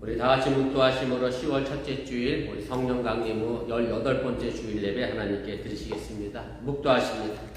우리 다 같이 묵도하심으로 10월 첫째 주일 우리 성령 강림 후 18번째 주일 예배 하나님께 드리시겠습니다. 묵도하십니다.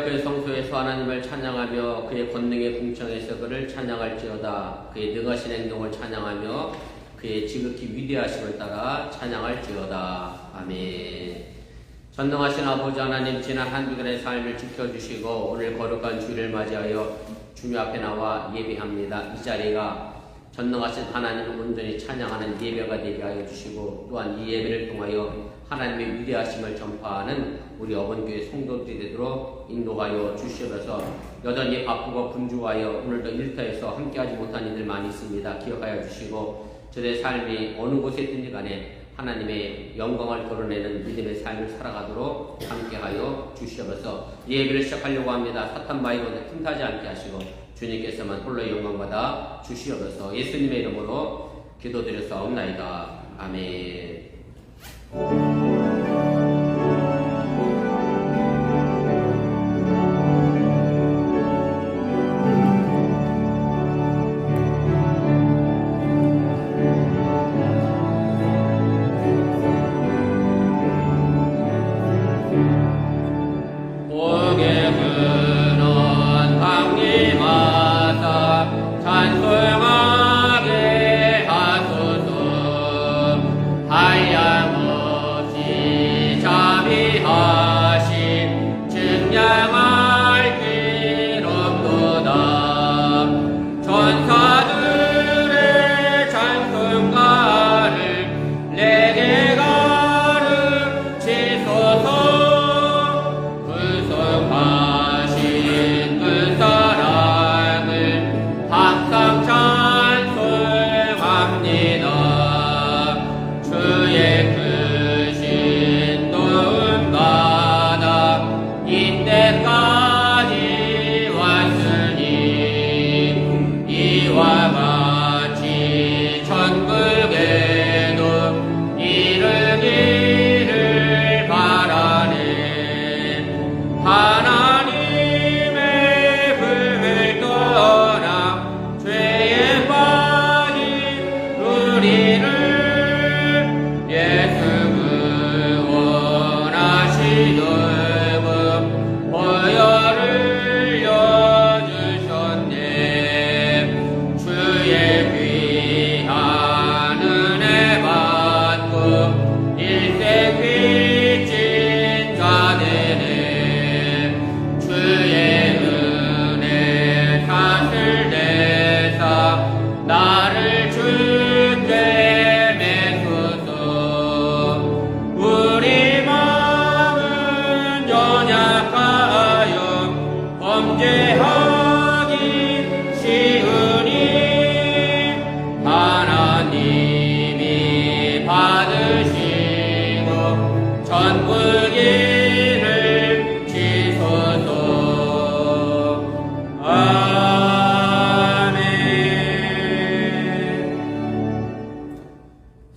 그의 성소에서 하나님을 찬양하며 그의 권능의 궁창에서 그를 찬양할지어다. 그의 능하신 행동을 찬양하며 그의 지극히 위대하심을 따라 찬양할지어다. 아멘. 전능하신 아버지 하나님, 지난 한 주간의 삶을 지켜주시고 오늘 거룩한 주일을 맞이하여 주님 앞에 나와 예배합니다. 이 자리가 전능하신 하나님을 온전히 찬양하는 예배가 되게 하여 주시고, 또한 이 예배를 통하여 하나님의 위대하심을 전파하는 우리 어번교회 성도들이 되도록 인도하여 주시옵소서. 여전히 바쁘고 분주하여 오늘도 일터에서 함께하지 못한 이들 많이 있습니다. 기억하여 주시고, 저의 삶이 어느 곳에 있든지 간에 하나님의 영광을 드러내는 믿음의 삶을 살아가도록 함께하여 주시옵소서. 예배를 시작하려고 합니다. 사탄 바위로는 틈타지 않게 하시고 주님께서만 홀로 영광받아 주시옵소서. 예수님의 이름으로 기도드렸사옵나이다. 아멘.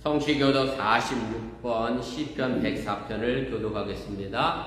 성시교독 46번 시편 104편을 교독하겠습니다.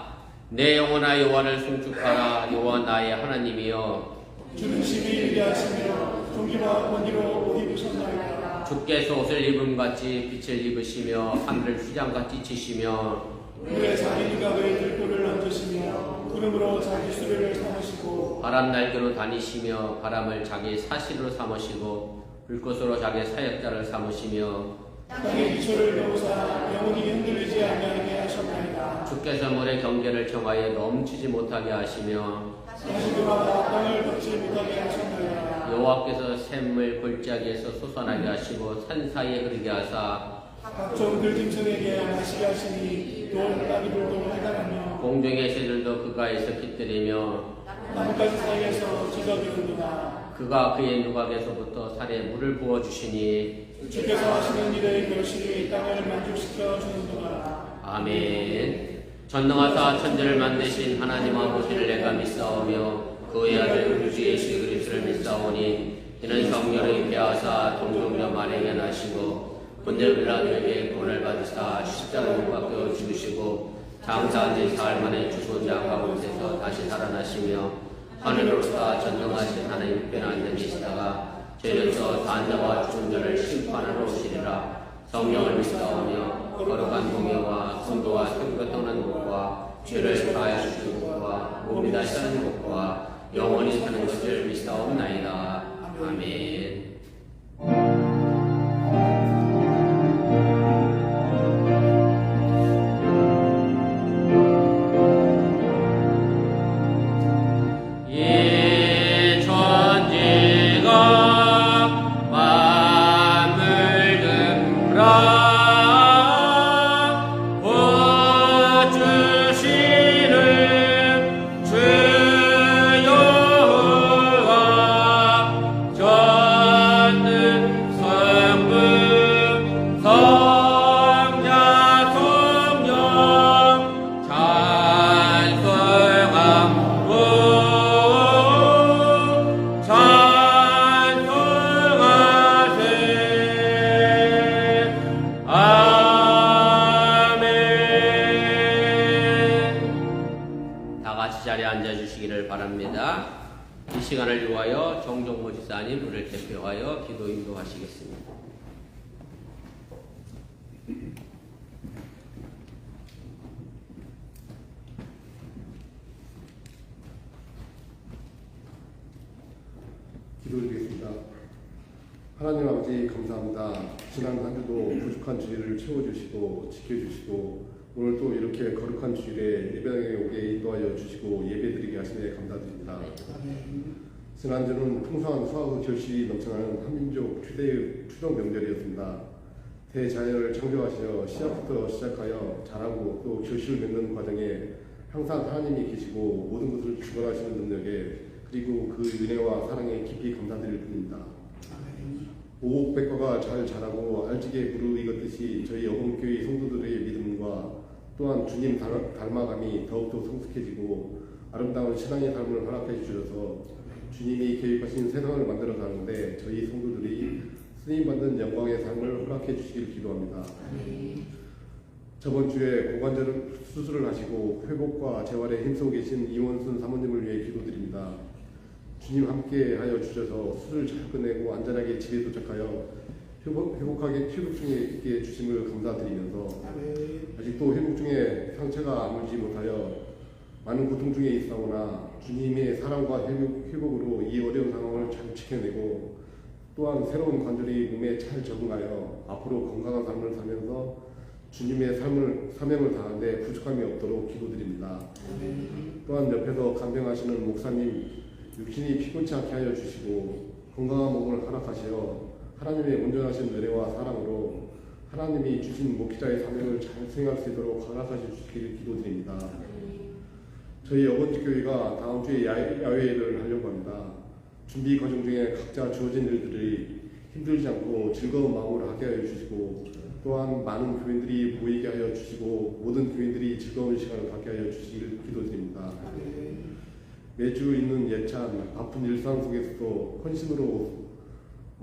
내 영혼아 여호와를 송축하라. 여호와 나의 하나님이여, 주는 심히 위대하시며 존귀와 권위로 옷 입으셨나이다. 주께서 옷을 입음같이 빛을 입으시며 하늘을 휘장같이 치시며 물에 자기 지갑에 들불을 얹으시며 구름으로 자기 수레를 삼으시고 바람 날개로 다니시며 바람을 자기 사실로 삼으시고 불꽃으로 자기 사역자를 삼으시며 땅의 기초를 놓으사 영원히 흔들리지 아니하게 하셨나이다. 주께서 물의 경계를 정하여 넘치지 못하게 하시며 다시 그마다 땅을 덮지 못하게 하셨나이다. 여호와께서 샘물 골짜기에서 솟아나게 하시고 산 사이에 흐르게 하사 각종 들짐승에게 양하시게 하시니 또 나귀들도 해당하게 공중의 새들도 그가에서 깃들이며 나뭇가지 사이에서 지저귀는구나. 그가 그의 누각에서부터 살에 물을 부어주시니 주께서 하시는 일의 결실이 땅을 만족시켜 주는구나. 아멘. 전능하사 천지를 만드신 하나님 아버지를 내가 믿사오며 그의 아들 우리 주 예수 그리스도를 믿사오니 이는 성령을 있게 하사 동정녀 마리아에게 나시고 본들 빌라도에게 구원을 받으사 십자가에 못 박혀 죽으시고 장사한 지 사흘 만에 죽은 자 가운데서 다시 살아나시며 하늘로서 전능하신 하나님 우편에 앉아 계시다가 죄에서 단자와 죽은 자를 심판하러 오시리라. 성령을 믿사오며 거룩한 공예와 성도와 성도 떠난 것과 죄를 사하여 주시는 것과 몸이 다시 사는 것과 영원히 사는 것을 믿사옵나이다. 아멘. 이 시간을 위하여 정종모 지사님 우리를 대표하여 기도 인도하시겠습니다. 기도드리겠습니다. 하나님 아버지 감사합니다. 지난 한 주도 부족한 주일을 채워주시고 지켜주시고 오늘 또 이렇게 거룩한 주일에 예배당에 오게 인도하여 주시고 예배드리게 하시네 감사드립니다. 지난주는 풍성한 수학의 결실이 넘쳐나는 한민족 최대의 추석 명절이었습니다. 대자연을 창조하시어 시작부터 시작하여 자라고 또 결실을 맺는 과정에 항상 하나님이 계시고 모든 것을 주관하시는 능력에 그리고 그 은혜와 사랑에 깊이 감사드릴 뿐입니다. 오곡백과가 잘 자라고 알지게 무르익었듯이 저희 어봉교회 성도들의 믿음과 또한 주님 닮아감이 더욱더 성숙해지고 아름다운 신앙의 삶을 허락해 주셔서 주님이 계획하신 세상을 만들어 가는데 저희 성도들이 쓰임받는 영광의 삶을 허락해 주시길 기도합니다. 저번 주에 고관절 수술을 하시고 회복과 재활에 힘쓰고 계신 이원순 사모님을 위해 기도드립니다. 주님 함께 하여 주셔서 수술 잘 끝내고 안전하게 집에 도착하여 회복하게 회복 중에 있게 주심을 감사드리면서 아직도 회복 중에 상처가 아물지 못하여 많은 고통 중에 있사오나 주님의 사랑과 회복으로 이 어려운 상황을 잘 지켜내고 또한 새로운 관절이 몸에 잘 적응하여 앞으로 건강한 삶을 살면서 주님의 사명을 다하는데 부족함이 없도록 기도드립니다. 또한 옆에서 간병하시는 목사님 육신이 피곤치 않게 하여 주시고 건강한 몸을 허락하시어 하나님의 온전하신 은혜와 사랑으로 하나님이 주신 목회자의 사명을 잘 수행할 수 있도록 허락하여 주시기를 기도드립니다. 저희 어버지 교회가 다음 주에 야외를 하려고 합니다. 준비 과정 중에 각자 주어진 일들이 힘들지 않고 즐거운 마음으로 하게 하여 주시고 또한 많은 교인들이 모이게 하여 주시고 모든 교인들이 즐거운 시간을 갖게 하여 주시기를 기도드립니다. 매주 있는 예찬, 바쁜 일상 속에서도 헌신으로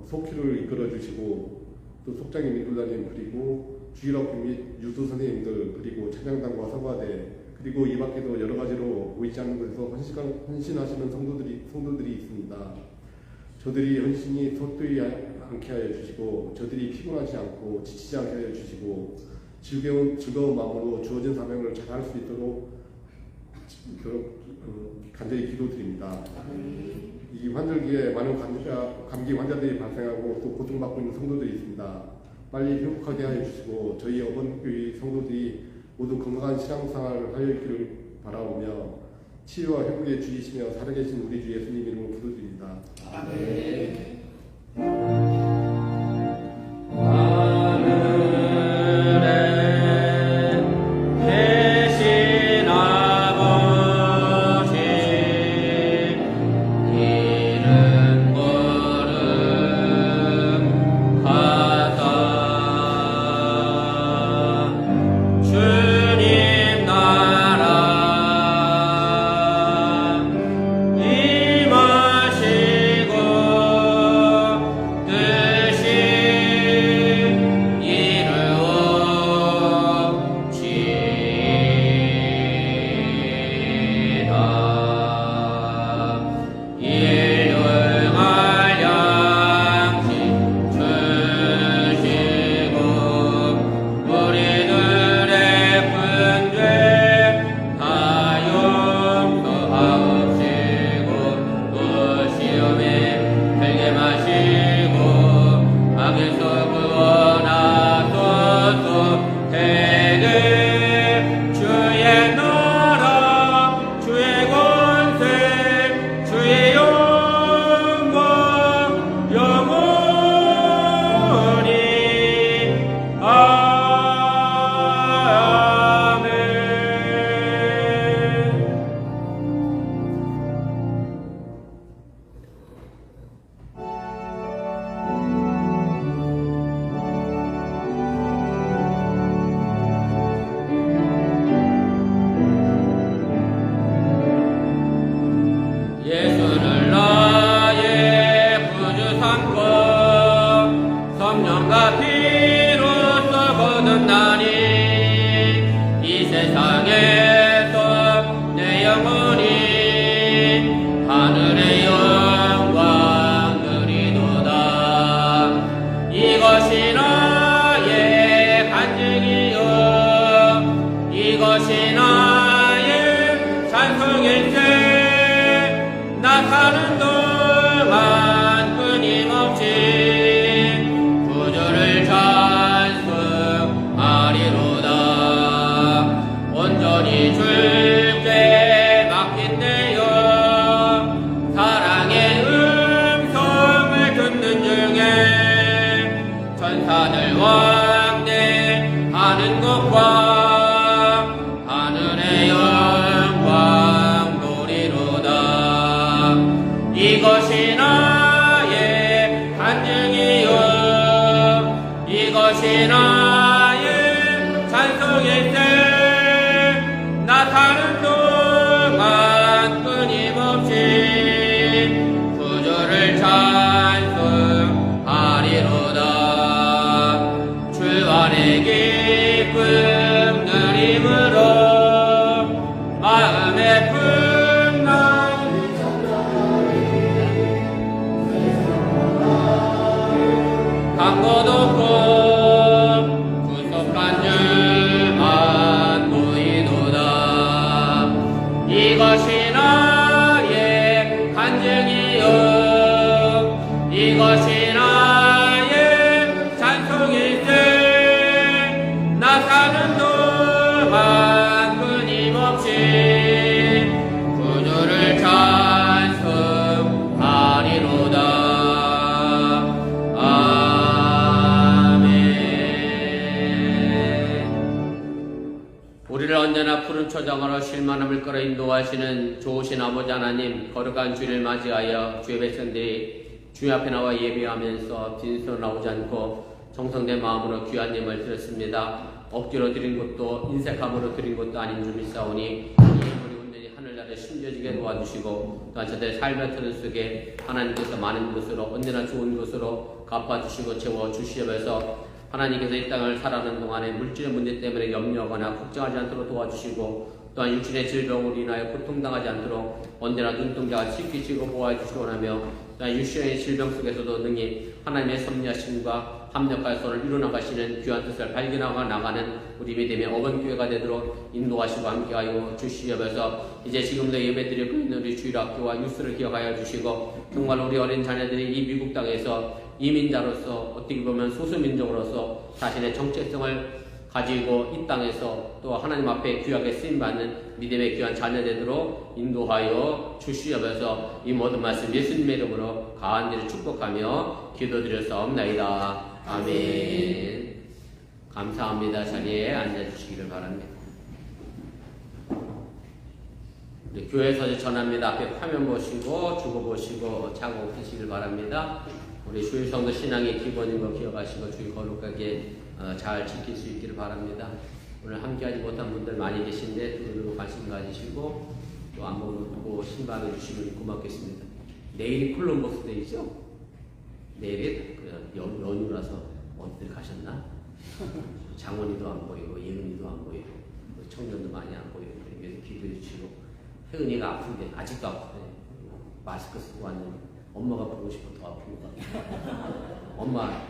속기를 이끌어 주시고 또 속장님 인도자님 그리고 주일학교 및 유도 선생님들 그리고 찬양단과 성가대 그리고 이 밖에도 여러 가지로 보이지 않는 곳에서 헌신하시는 성도들이 있습니다. 저들이 헌신이 헛되지 않게 하여 주시고 저들이 피곤하지 않고 지치지 않게 하여 주시고 즐거운 마음으로 주어진 사명을 잘 할 수 있도록 간절히 기도드립니다. 이 환절기에 많은 감기 환자들이 발생하고 또 고통받고 있는 성도들이 있습니다. 빨리 회복하게 하여 주시고 저희 어번교회 성도들이 모두 건강한 신앙생활을 하여 있기를 바라오며 치유와 회복의 주이시며 살아계신 우리 주 예수님 이름으로 기도드립니다. 아멘. 하늘에 계신 주의 나라 주의 권세 주의 영광 영원히 아멘. 예수를 나의 구주 삼고 성령과 피로써 거듭나니 이 세상에서 내 영혼이 하늘의 영광 누리도다. 이것이 나의 간증이요 이것이 나의 찬송일세. 나 사는 동안 끊임없이 구주를 찬송하리로다. 온전히 주께 맡긴대요. 사랑의 음성을 듣는 중에 천사들 왕래하는 것과 하늘의 영광 보리로다. 이것이 나의 간증이요 이것이 나의 찬송일세. 나 사는 동안 끊임없이 구주를 찬송하리로다. 주 안에 기쁨 누림으로 마음의 풍랑 강도 높고 구속한 줄만 보이도다. 이것이 나의 간증이요 이것이 나의 찬송일세. 나 사는 동안 끊임없이 구주를 찬송하리로다. 우리를 언제나 푸른 초장으로 쉴만함을 끌어 인도하시는 좋으신 아버지 하나님, 거룩한 주를 맞이하여 주의 백성들이 주의 앞에 나와 예배하면서 빈손 나오지 않고 정성된 마음으로 귀한 예물 드렸습니다. 억지로 드린 것도 인색함으로 드린 것도 아닌 줄 믿사오니 이 예물이 온전히 하늘나라에 심겨지게 도와주시고 또한 저들의 삶의 터전 속에 하나님께서 많은 것으로 언제나 좋은 것으로 갚아주시고 채워주시면서 하나님께서 이 땅을 살아가는 동안에 물질의 문제 때문에 염려하거나 걱정하지 않도록 도와주시고 또한 육신의 질병으로 인하여 고통당하지 않도록 언제나 눈동자가 지키시고 보호해주시고 하며 또한 육신의 질병 속에서도 능히 하나님의 섭리하심과 합력할 손을 이루어나가시는 귀한 뜻을 발견하고 나가는 우리 믿음의 어건교회가 되도록 인도하시고 함께하여 주시옵소서. 이제 지금도 예배드리고 있는 우리 주일학교와 뉴스를 기억하여 주시고 정말 우리 어린 자녀들이 이 미국 땅에서 이민자로서 어떻게 보면 소수민족으로서 자신의 정체성을 가지고 이 땅에서 또 하나님 앞에 귀하게 쓰임받는 믿음의 귀한 자녀 되도록 인도하여 주시옵소서. 이 모든 말씀 예수님의 이름으로 간절히 축복하며 기도드렸사옵나이다. 아멘. 감사합니다. 자리에 앉아주시기를 바랍니다. 우리 교회에서 전합니다. 앞에 화면 보시고 주고 보시고 차고 드시길 바랍니다. 우리 주일 성도 신앙의 기본인 거 기억하시고 주일 거룩하게 잘 지킬 수 있기를 바랍니다. 오늘 함께하지 못한 분들 많이 계신데 두루두루 관심 가지시고 또 안목을 두고 신방해 주시면 고맙겠습니다. 내일이 콜럼버스 데이죠? 내일이 연휴라서 어딜 가셨나? 장원이도 안 보이고 예은이도 안 보이고 청년도 많이 안 보이고 그래서 기도해 주시고 혜은이가 아픈데 아직도 아픈데 마스크 쓰고 왔는데 엄마가 보고 싶어 더 아픈 것 같아요. 엄마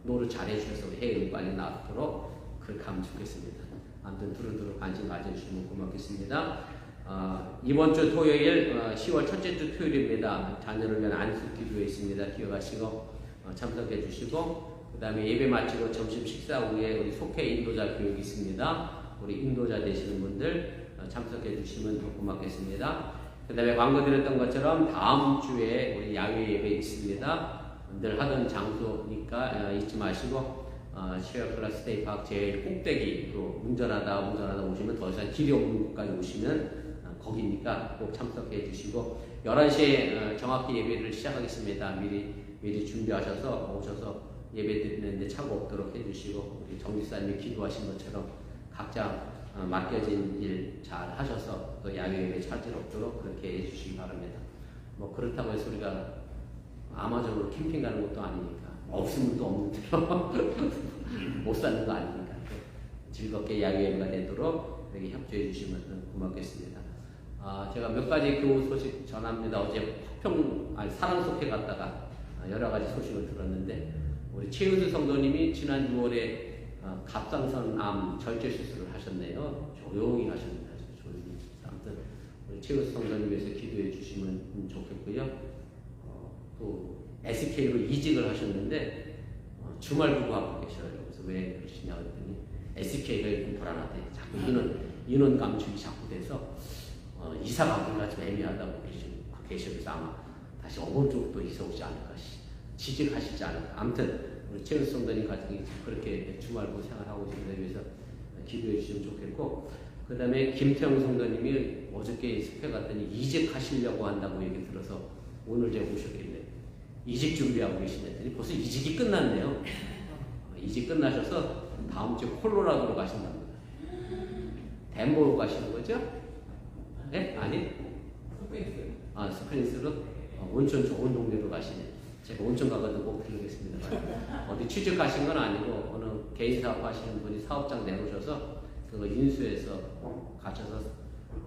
노릇 잘해주셔서 혜은이 빨리 낫도록 그렇게 하면 좋겠습니다. 아무튼 두루두루 관심 가져주시면 고맙겠습니다. 이번 주 토요일 10월 첫째 주 토요일입니다. 자녀를 위한 안수 기도회 있습니다. 기억하시고 참석해 주시고 그 다음에 예배 마치고 점심 식사 후에 우리 속회 인도자 교육이 있습니다. 우리 인도자 되시는 분들 참석해 주시면 더 고맙겠습니다. 그 다음에 광고 드렸던 것처럼 다음 주에 우리 야외 예배 있습니다. 늘 하던 장소니까 잊지 마시고 시어클라스 스테이파크 제일 꼭대기로 운전하다 오시면 더 이상 길이 없는 곳까지 오시면 거기니까 꼭 참석해 주시고 11시에 정확히 예배를 시작하겠습니다. 미리 준비하셔서 오셔서 예배 드리는데 차고 없도록 해주시고 우리 정지사님이 기도하신 것처럼 각자 맡겨진 일 잘 하셔서 또 야외 예배 차질 없도록 그렇게 해주시기 바랍니다. 뭐 그렇다고 해서 우리가 아마존으로 캠핑 가는 것도 아니니까 없으면 또 없는데요. 못 사는 거 아니니까 즐겁게 야외 예배가 되도록 이렇게 협조해 주시면 고맙겠습니다. 제가 몇 가지 교우 소식 전합니다. 어제 사랑 속에 갔다가 여러 가지 소식을 들었는데 우리 최은수 성도님이 지난 6월에 갑상선암 절제 수술을 하셨네요. 조용히 하셨습니다. 조용히. 아무튼 우리 최은수 성도님 위해서 기도해 주시면 좋겠고요. 또 SK로 이직을 하셨는데 주말 부부하고 계셔요. 그래서 왜 그러시냐 그랬더니 SK가 좀 불안하대. 자꾸 인원 감축이 자꾸 돼서 이사 가기가 좀 애매하다고 계시면서 아마 다시 어느 쪽으로 이사 오지 않을까, 취직하시지 않을까. 아무튼 우리 최은수 성도님 가정이 그렇게 주말부 생활하고 있는 데 위해서 기도해 주시면 좋겠고, 그 다음에 김태형 성도님이 어저께 습회 갔더니 이직하시려고 한다고 얘기 들어서 오늘 제가 오셨길래 이직 준비하고 계시랬더니 벌써 이직이 끝났네요. 이직 끝나셔서 다음 주에 콜로라도로 가신답니다. 덴버로 가시는 거죠? 네? 아니? 스프링스로? 온천 좋은 동네로 가시네. 제가 온천 가거든 꼭 들르겠습니다. 어디 취직하신 건 아니고 어느 개인 사업 하시는 분이 사업장 내놓으셔서 그거 인수해서 가셔서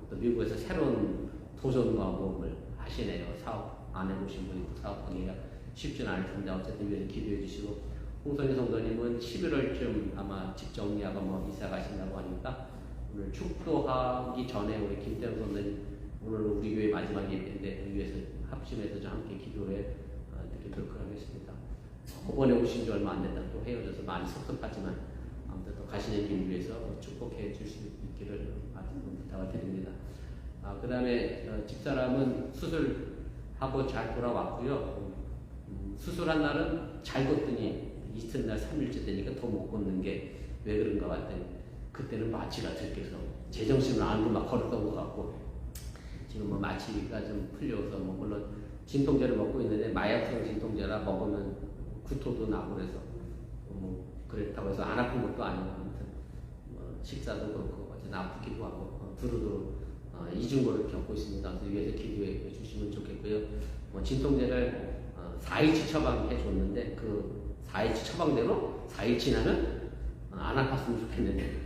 또 미국에서 새로운 도전과 모험을 하시네요. 사업 안 해보신 분이 사업하기가 쉽지는 않을 텐데 어쨌든 위해서 기도해 주시고, 홍선희 성도님은 11월쯤 아마 집 정리하고 뭐 이사 가신다고 하니까 오늘 축도하기 전에 우리 김태형 선생님 오늘 우리 교회 마지막 예배인데 우리 위해서 합심해서 좀 함께 기도해 드리도록 하겠습니다. 이번에 오신 지 얼마 안 됐다 또 헤어져서 많이 섭섭하지만 아무튼 또 가시는 길 위해서 축복해 줄 수 있기를 부탁을 드립니다. 그 다음에 집사람은 수술하고 잘 돌아왔고요. 수술한 날은 잘 걷더니 이튿날 3일째 되니까 더 못 걷는 게 왜 그런가 봤더니 그때는 마취가 들켜서 제정신을 안고 막 걸었던 것 같고, 지금 뭐 마취가 좀 풀려서 뭐 물론 진통제를 먹고 있는데 마약성 진통제라 먹으면 구토도 나고 그래서 뭐 그랬다고 해서 안 아픈 것도 아니고 아무튼 식사도 그렇고 어쨌든 아프기도 하고 두루두루 이중고를 겪고 있습니다. 그래서 위에서 기도해 주시면 좋겠고요. 뭐 진통제를 4일치 처방해 줬는데 그 4일치 처방대로 4일 지나는 안 아팠으면 좋겠는데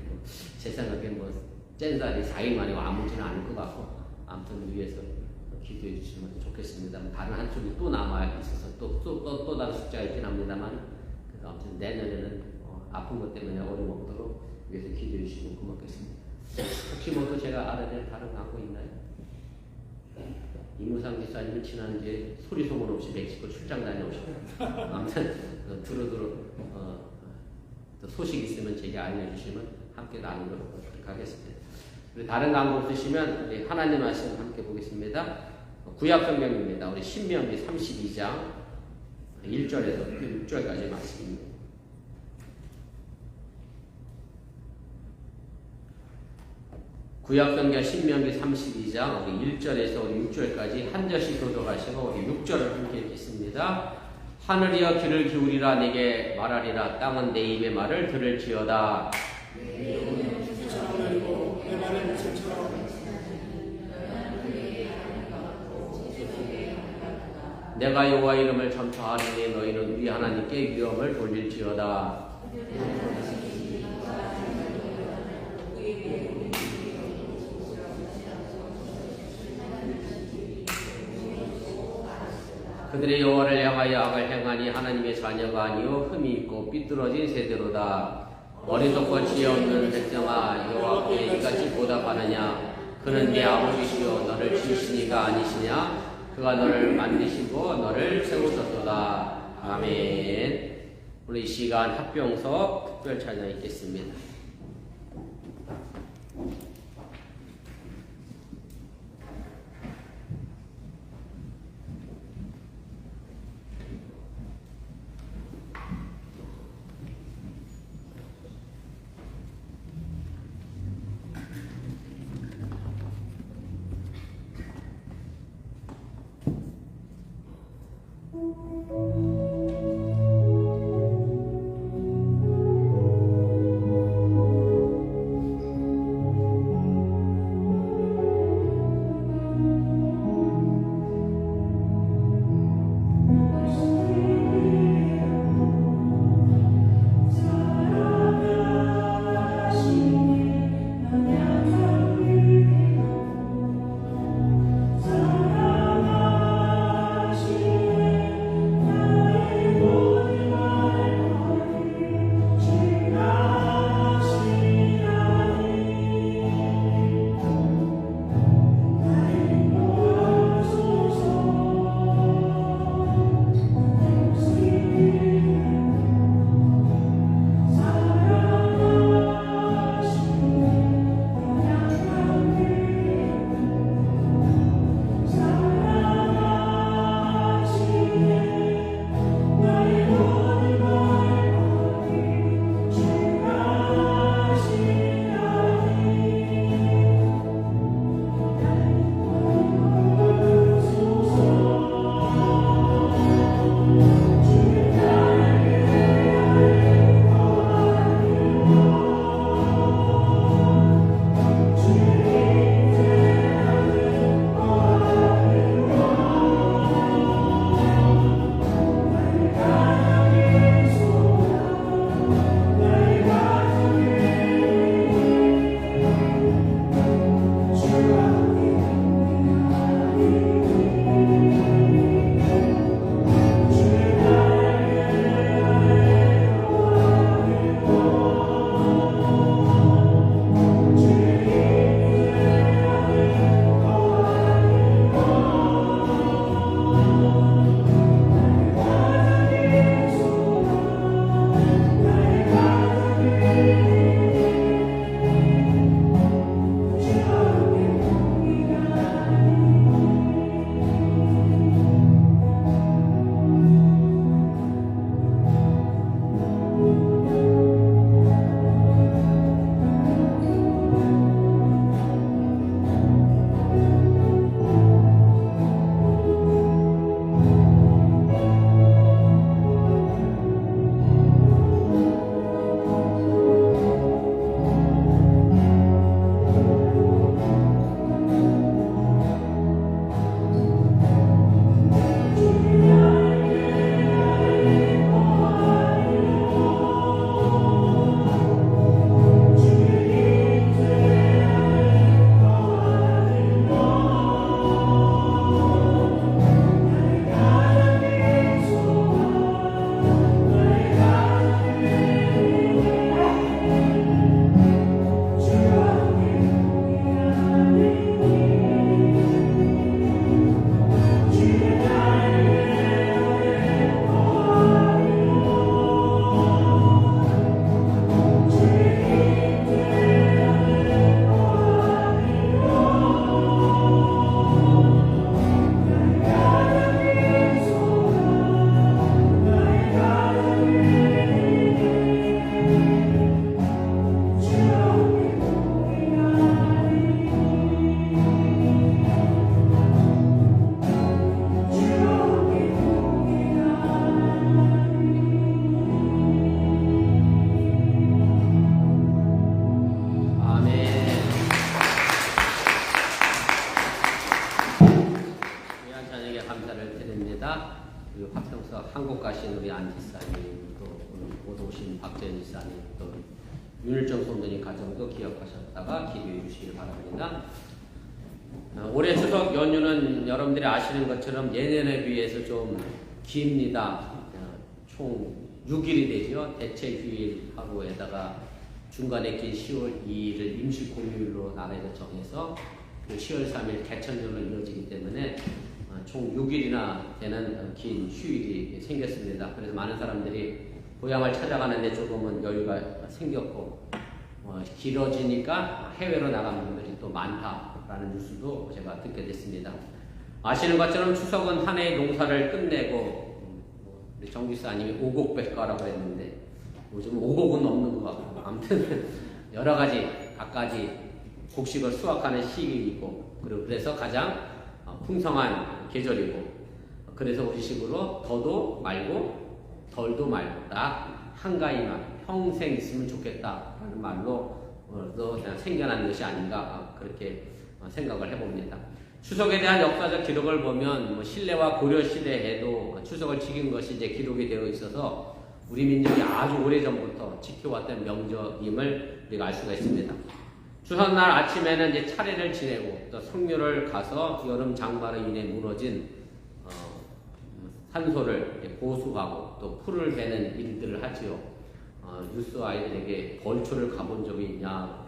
제 생각에 뭐 짠살이 4일 만에 아무지는 않을 것 같고 아무튼 위에서 기도해 주시면 좋겠습니다. 다른 한쪽이 또 남아 있어서 또 다른 숫자가 있긴 합니다만 그래서 아무튼 내년에는 아픈 것 때문에 어려움 없도록 위해서 기도해 주시면 고맙겠습니다. 혹시 뭐 또 제가 알아야 될 다른 광고 있나요? 이무상 집사님은 지난주에 소리 소문 없이 멕시코 출장 다녀오셨고 아무튼 두루두루 또 소식 있으면 제게 알려주시면 함께 나누도록 하겠습니다. 우리 다른 광고 없으시면 우리 하나님 말씀 함께 보겠습니다. 구약 성경입니다. 우리 신명기 32장 1절에서 6절까지 말씀입니다. 구약 성경 신명기 32장 우리 1절에서 우리 6절까지 한 절씩 교독하시고 우리 6절을 함께 읽겠습니다. 하늘이여 귀를 기울이라 내게 말하리라 땅은 내 입의 말을 들을지어다. 내가 여호와 이름을 전파하리니 너희는 우리 하나님께 위엄을 돌릴지어다. 그들의 여호와를 향하여 악을 행하니 하나님의 자녀가 아니요 흠이 있고 삐뚤어진 세대로다. 어리석고 지혜 없는 백성아 여호와께 이같이 보답하느냐. 그는 네 아버지시요 너를 지으시니가 아니시냐. 그가 너를 만드시고 너를 세우셨도다. 아멘. 오늘 이 시간 합병석 특별 찬양 있겠습니다. 그래서 한국 가신 우리 안티사님, 또 오늘 못 오신 박재현 지사님, 또 윤일정 선배님 가정도 기억하셨다가 기도해 주시길 바랍니다. 올해 추석 연휴는 여러분들이 아시는 것처럼 예년에 비해서 좀 깁니다. 총 6일이 되죠. 대체 휴일 하루에다가 중간에 낀 10월 2일을 임시 공휴일로 나라에서 정해서 그 10월 3일 개천절로 이루어지기 때문에 총 6일이나 되는 긴 휴일이 생겼습니다. 그래서 많은 사람들이 고향을 찾아가는데 조금은 여유가 생겼고 길어지니까 해외로 나간 분들이 또 많다라는 뉴스도 제가 듣게 됐습니다. 아시는 것처럼 추석은 한 해의 농사를 끝내고 우리 정기사님이 오곡백과라고 했는데 요즘 오곡은 없는 것 같고 아무튼 여러 가지 갖가지 곡식을 수확하는 시기이고 그리고 그래서 가장 풍성한 계절이고 그래서 우리식으로 더도 말고 덜도 말고 딱 한가위만 평생 있으면 좋겠다라는 말로 그냥 생겨난 것이 아닌가 그렇게 생각을 해봅니다. 추석에 대한 역사적 기록을 보면 신라와 고려 시대에도 추석을 지킨 것이 이제 기록이 되어 있어서 우리 민족이 아주 오래전부터 지켜왔던 명절임을 우리가 알 수가 있습니다. 추석날 아침에는 이제 차례를 지내고 또 성묘를 가서 여름 장마로 인해 무너진 산소를 보수하고 또 풀을 베는 일들을 하지요. 뉴스 아이들에게 벌초를 가본 적이 있냐?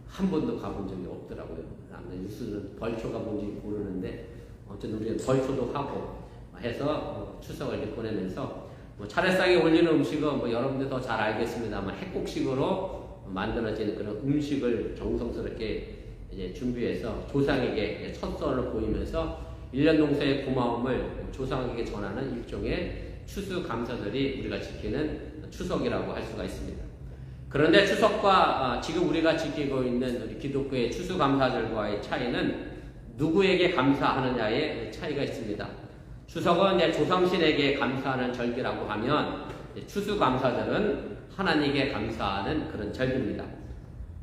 한 번도 가본 적이 없더라고요. 뉴스는 벌초가 뭔지 모르는데 어쨌든 우리는 벌초도 하고 해서 추석을 이렇게 보내면서 차례상에 올리는 음식은 여러분들 더 잘 알겠습니다만 핵국식으로 만들어진 그런 음식을 정성스럽게 이제 준비해서 조상에게 첫선을 보이면서 1년 농사의 고마움을 조상에게 전하는 일종의 추수감사절이 우리가 지키는 추석이라고 할 수가 있습니다. 그런데 추석과 지금 우리가 지키고 있는 우리 기독교의 추수감사절과의 차이는 누구에게 감사하느냐의 차이가 있습니다. 추석은 조상신에게 감사하는 절기라고 하면 추수감사절은 하나님께 감사하는 그런 절기입니다.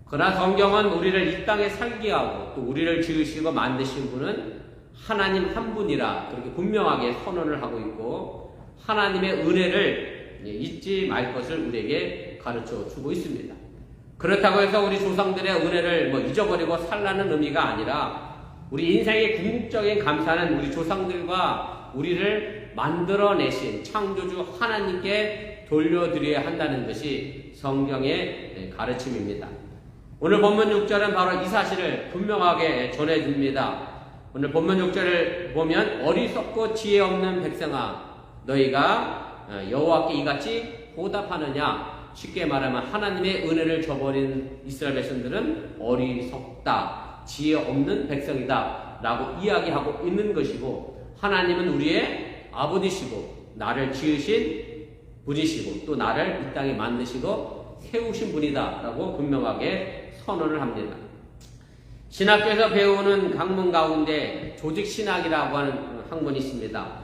그러나 성경은 우리를 이 땅에 살게 하고 또 우리를 지으시고 만드신 분은 하나님 한 분이라 그렇게 분명하게 선언을 하고 있고 하나님의 은혜를 잊지 말 것을 우리에게 가르쳐 주고 있습니다. 그렇다고 해서 우리 조상들의 은혜를 잊어버리고 살라는 의미가 아니라 우리 인생의 궁극적인 감사는 우리 조상들과 우리를 만들어내신 창조주 하나님께 돌려드려야 한다는 것이 성경의 가르침입니다. 오늘 본문 6절은 바로 이 사실을 분명하게 전해줍니다. 오늘 본문 6절을 보면 어리석고 지혜 없는 백성아 너희가 여호와께 이같이 보답하느냐. 쉽게 말하면 하나님의 은혜를 저버린 이스라엘 백성들은 어리석다, 지혜 없는 백성이다 라고 이야기하고 있는 것이고 하나님은 우리의 아버지시고 나를 지으신 분이시고 또 나를 이 땅에 만드시고 세우신 분이다 라고 분명하게 선언을 합니다. 신학교에서 배우는 학문 가운데 조직신학이라고 하는 학문이 있습니다.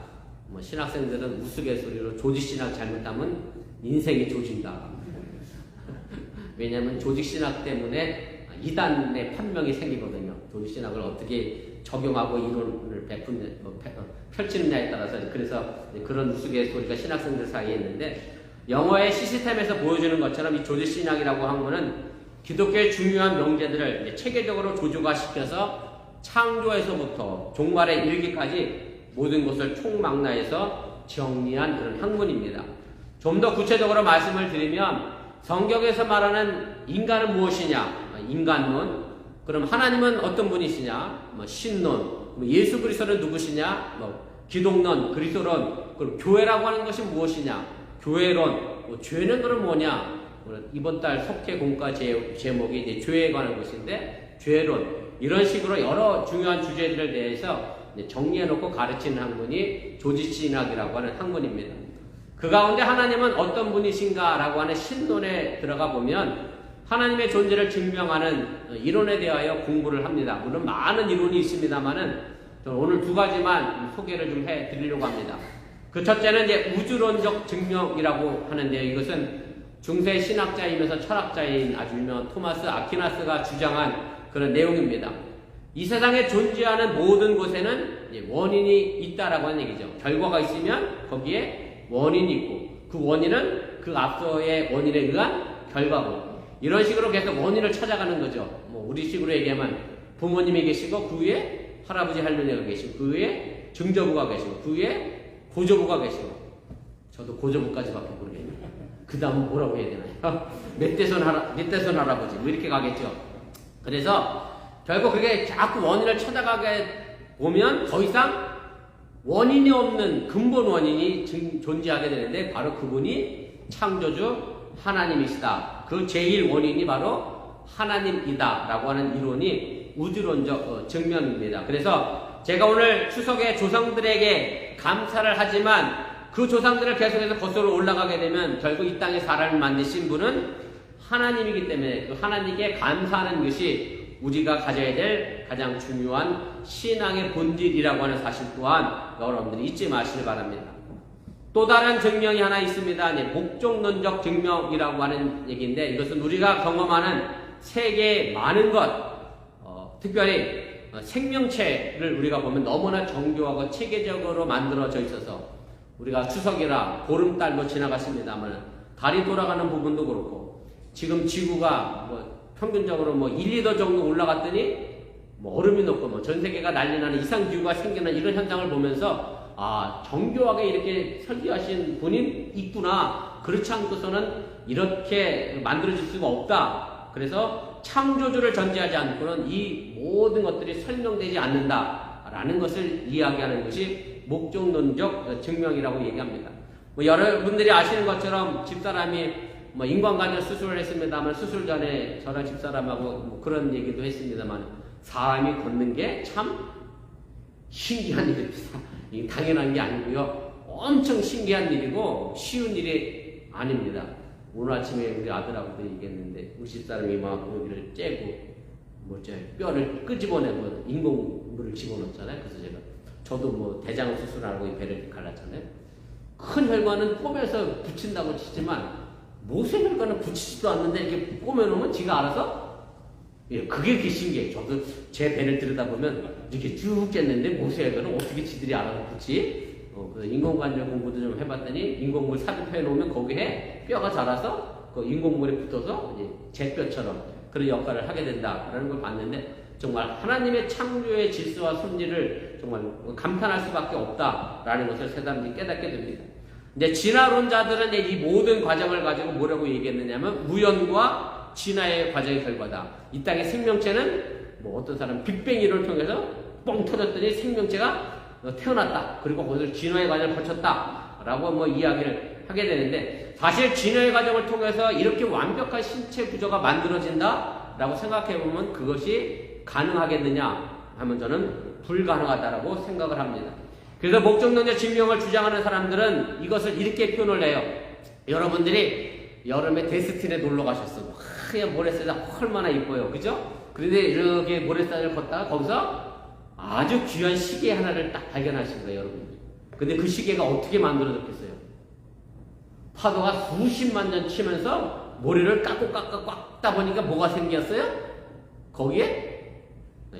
신학생들은 우스갯소리로 조직신학 잘못하면 인생이 조진다. 왜냐하면 조직신학 때문에 이단의 판명이 생기거든요. 조직신학을 어떻게 적용하고 이론을 펼치느냐에 따라서 그래서 그런 우스갯소리가 신학생들 사이에 있는데 영어의 시스템에서 보여주는 것처럼 이 조직신학이라고 한 거는 기독교의 중요한 명제들을 체계적으로 조직화시켜서 창조에서부터 종말에 이르기까지 모든 것을 총망라해서 정리한 그런 학문입니다. 좀 더 구체적으로 말씀을 드리면 성경에서 말하는 인간은 무엇이냐? 인간론. 그럼 하나님은 어떤 분이시냐? 신론. 예수 그리스도는 누구시냐? 기독론, 그리스도론. 그럼 교회라고 하는 것이 무엇이냐? 교회론. 죄는 그럼 뭐냐? 이번 달 속회 공과 제목이 이제 죄에 관한 것인데 죄론. 이런 식으로 여러 중요한 주제들에 대해서 정리해놓고 가르치는 학문이 조직신학이라고 하는 학문입니다. 그 가운데 하나님은 어떤 분이신가 라고 하는 신론에 들어가 보면 하나님의 존재를 증명하는 이론에 대하여 공부를 합니다. 물론 많은 이론이 있습니다만은 오늘 두 가지만 소개를 좀 해드리려고 합니다. 그 첫째는 이제 우주론적 증명이라고 하는데요. 이것은 중세 신학자이면서 철학자인 아주 유명한 토마스 아퀴나스가 주장한 그런 내용입니다. 이 세상에 존재하는 모든 곳에는 이제 원인이 있다라고 하는 얘기죠. 결과가 있으면 거기에 원인이 있고 그 원인은 그 앞서의 원인에 의한 결과고 이런 식으로 계속 원인을 찾아가는 거죠. 뭐 우리 식으로 얘기하면 부모님이 계시고 그 위에 할아버지 할머니가 계시고 그 위에 증조부가 계시고 그 위에 고조부가 계시고 저도 고조부까지밖에 모르겠네요. 그 다음은 뭐라고 해야 되나요? 멧돼손 할아버지 뭐 이렇게 가겠죠. 그래서 결국 그게 자꾸 원인을 찾아가게 보면 더 이상 원인이 없는 근본 원인이 존재하게 되는데 바로 그분이 창조주 하나님이시다. 그 제일 원인이 바로 하나님이다 라고 하는 이론이 우주론적 증명입니다. 그래서 제가 오늘 추석에 조상들에게 감사를 하지만 그 조상들을 계속해서 거슬러 올라가게 되면 결국 이 땅에 사람을 만드신 분은 하나님이기 때문에 그 하나님께 감사하는 것이 우리가 가져야 될 가장 중요한 신앙의 본질이라고 하는 사실 또한 여러분들이 잊지 마시길 바랍니다. 또 다른 증명이 하나 있습니다. 목적론적 증명이라고 하는 얘기인데 이것은 우리가 경험하는 세계의 많은 것, 특별히 생명체를 우리가 보면 너무나 정교하고 체계적으로 만들어져 있어서 우리가 추석이라 보름달도 지나갔습니다만 달이 돌아가는 부분도 그렇고 지금 지구가 평균적으로 1, 2도 정도 올라갔더니 얼음이 녹고 전 세계가 난리나는 이상기후가 생기는 이런 현상을 보면서 정교하게 이렇게 설계하신 분이 있구나. 그렇지 않고서는 이렇게 만들어질 수가 없다. 그래서 창조주를 전제하지 않고는 이 모든 것들이 설명되지 않는다라는 것을 이야기하는 것이 목적론적 증명이라고 얘기합니다. 여러분들이 아시는 것처럼 집사람이 인공관절 수술을 했습니다만 수술 전에 저랑 집사람하고 그런 얘기도 했습니다만 사람이 걷는 게 참 신기한 일입니다. 이게 당연한 게 아니고요. 엄청 신기한 일이고 쉬운 일이 아닙니다. 오늘 아침에 우리 아들하고도 얘기했는데 우리 집사람이 막 여기를 째고 뼈를 끄집어내고 인공물을 집어넣었잖아요. 그래서 제가 저도 대장 수술하고 이 배를 갈랐잖아요. 큰 혈관은 꿰매서 붙인다고 치지만 모세 혈관은 붙이지도 않는데 이렇게 꿰매놓으면 지가 알아서 그게 그렇게 신기해요. 저도 제 배를 들여다보면 이렇게 쭉 깼는데 모세 혈관은 어떻게 지들이 알아서 붙지? 인공관절 공부도 좀 해봤더니 인공물 삽입해 놓으면 거기에 뼈가 자라서 그 인공물에 붙어서 제 뼈처럼 그런 역할을 하게 된다라는 걸 봤는데 정말 하나님의 창조의 질서와 섭리를 정말 감탄할 수밖에 없다라는 것을 새삼 깨닫게 됩니다. 이제 진화론자들은 이 모든 과정을 가지고 뭐라고 얘기했느냐면 우연과 진화의 과정의 결과다. 이 땅의 생명체는 어떤 사람 빅뱅 이론을 통해서 뻥 터졌더니 생명체가 태어났다. 그리고 거기서 진화의 과정을 거쳤다. 라고 이야기를 하게 되는데 사실 진화의 과정을 통해서 이렇게 완벽한 신체 구조가 만들어진다. 라고 생각해보면 그것이 가능하겠느냐 하면 저는 불가능하다라고 생각을 합니다. 그래서 목적론적 증명을 주장하는 사람들은 이것을 이렇게 표현을 해요. 여러분들이 여름에 데스틴에 놀러 가셨어. 하얀 모래사장 얼마나 이뻐요. 그죠? 그런데 이렇게 모래사장을 걷다가 거기서 아주 귀한 시계 하나를 딱 발견하신 거예요, 여러분들. 근데 그 시계가 어떻게 만들어졌겠어요? 파도가 수십만 년 치면서 모래를 깎다 보니까 뭐가 생겼어요? 거기에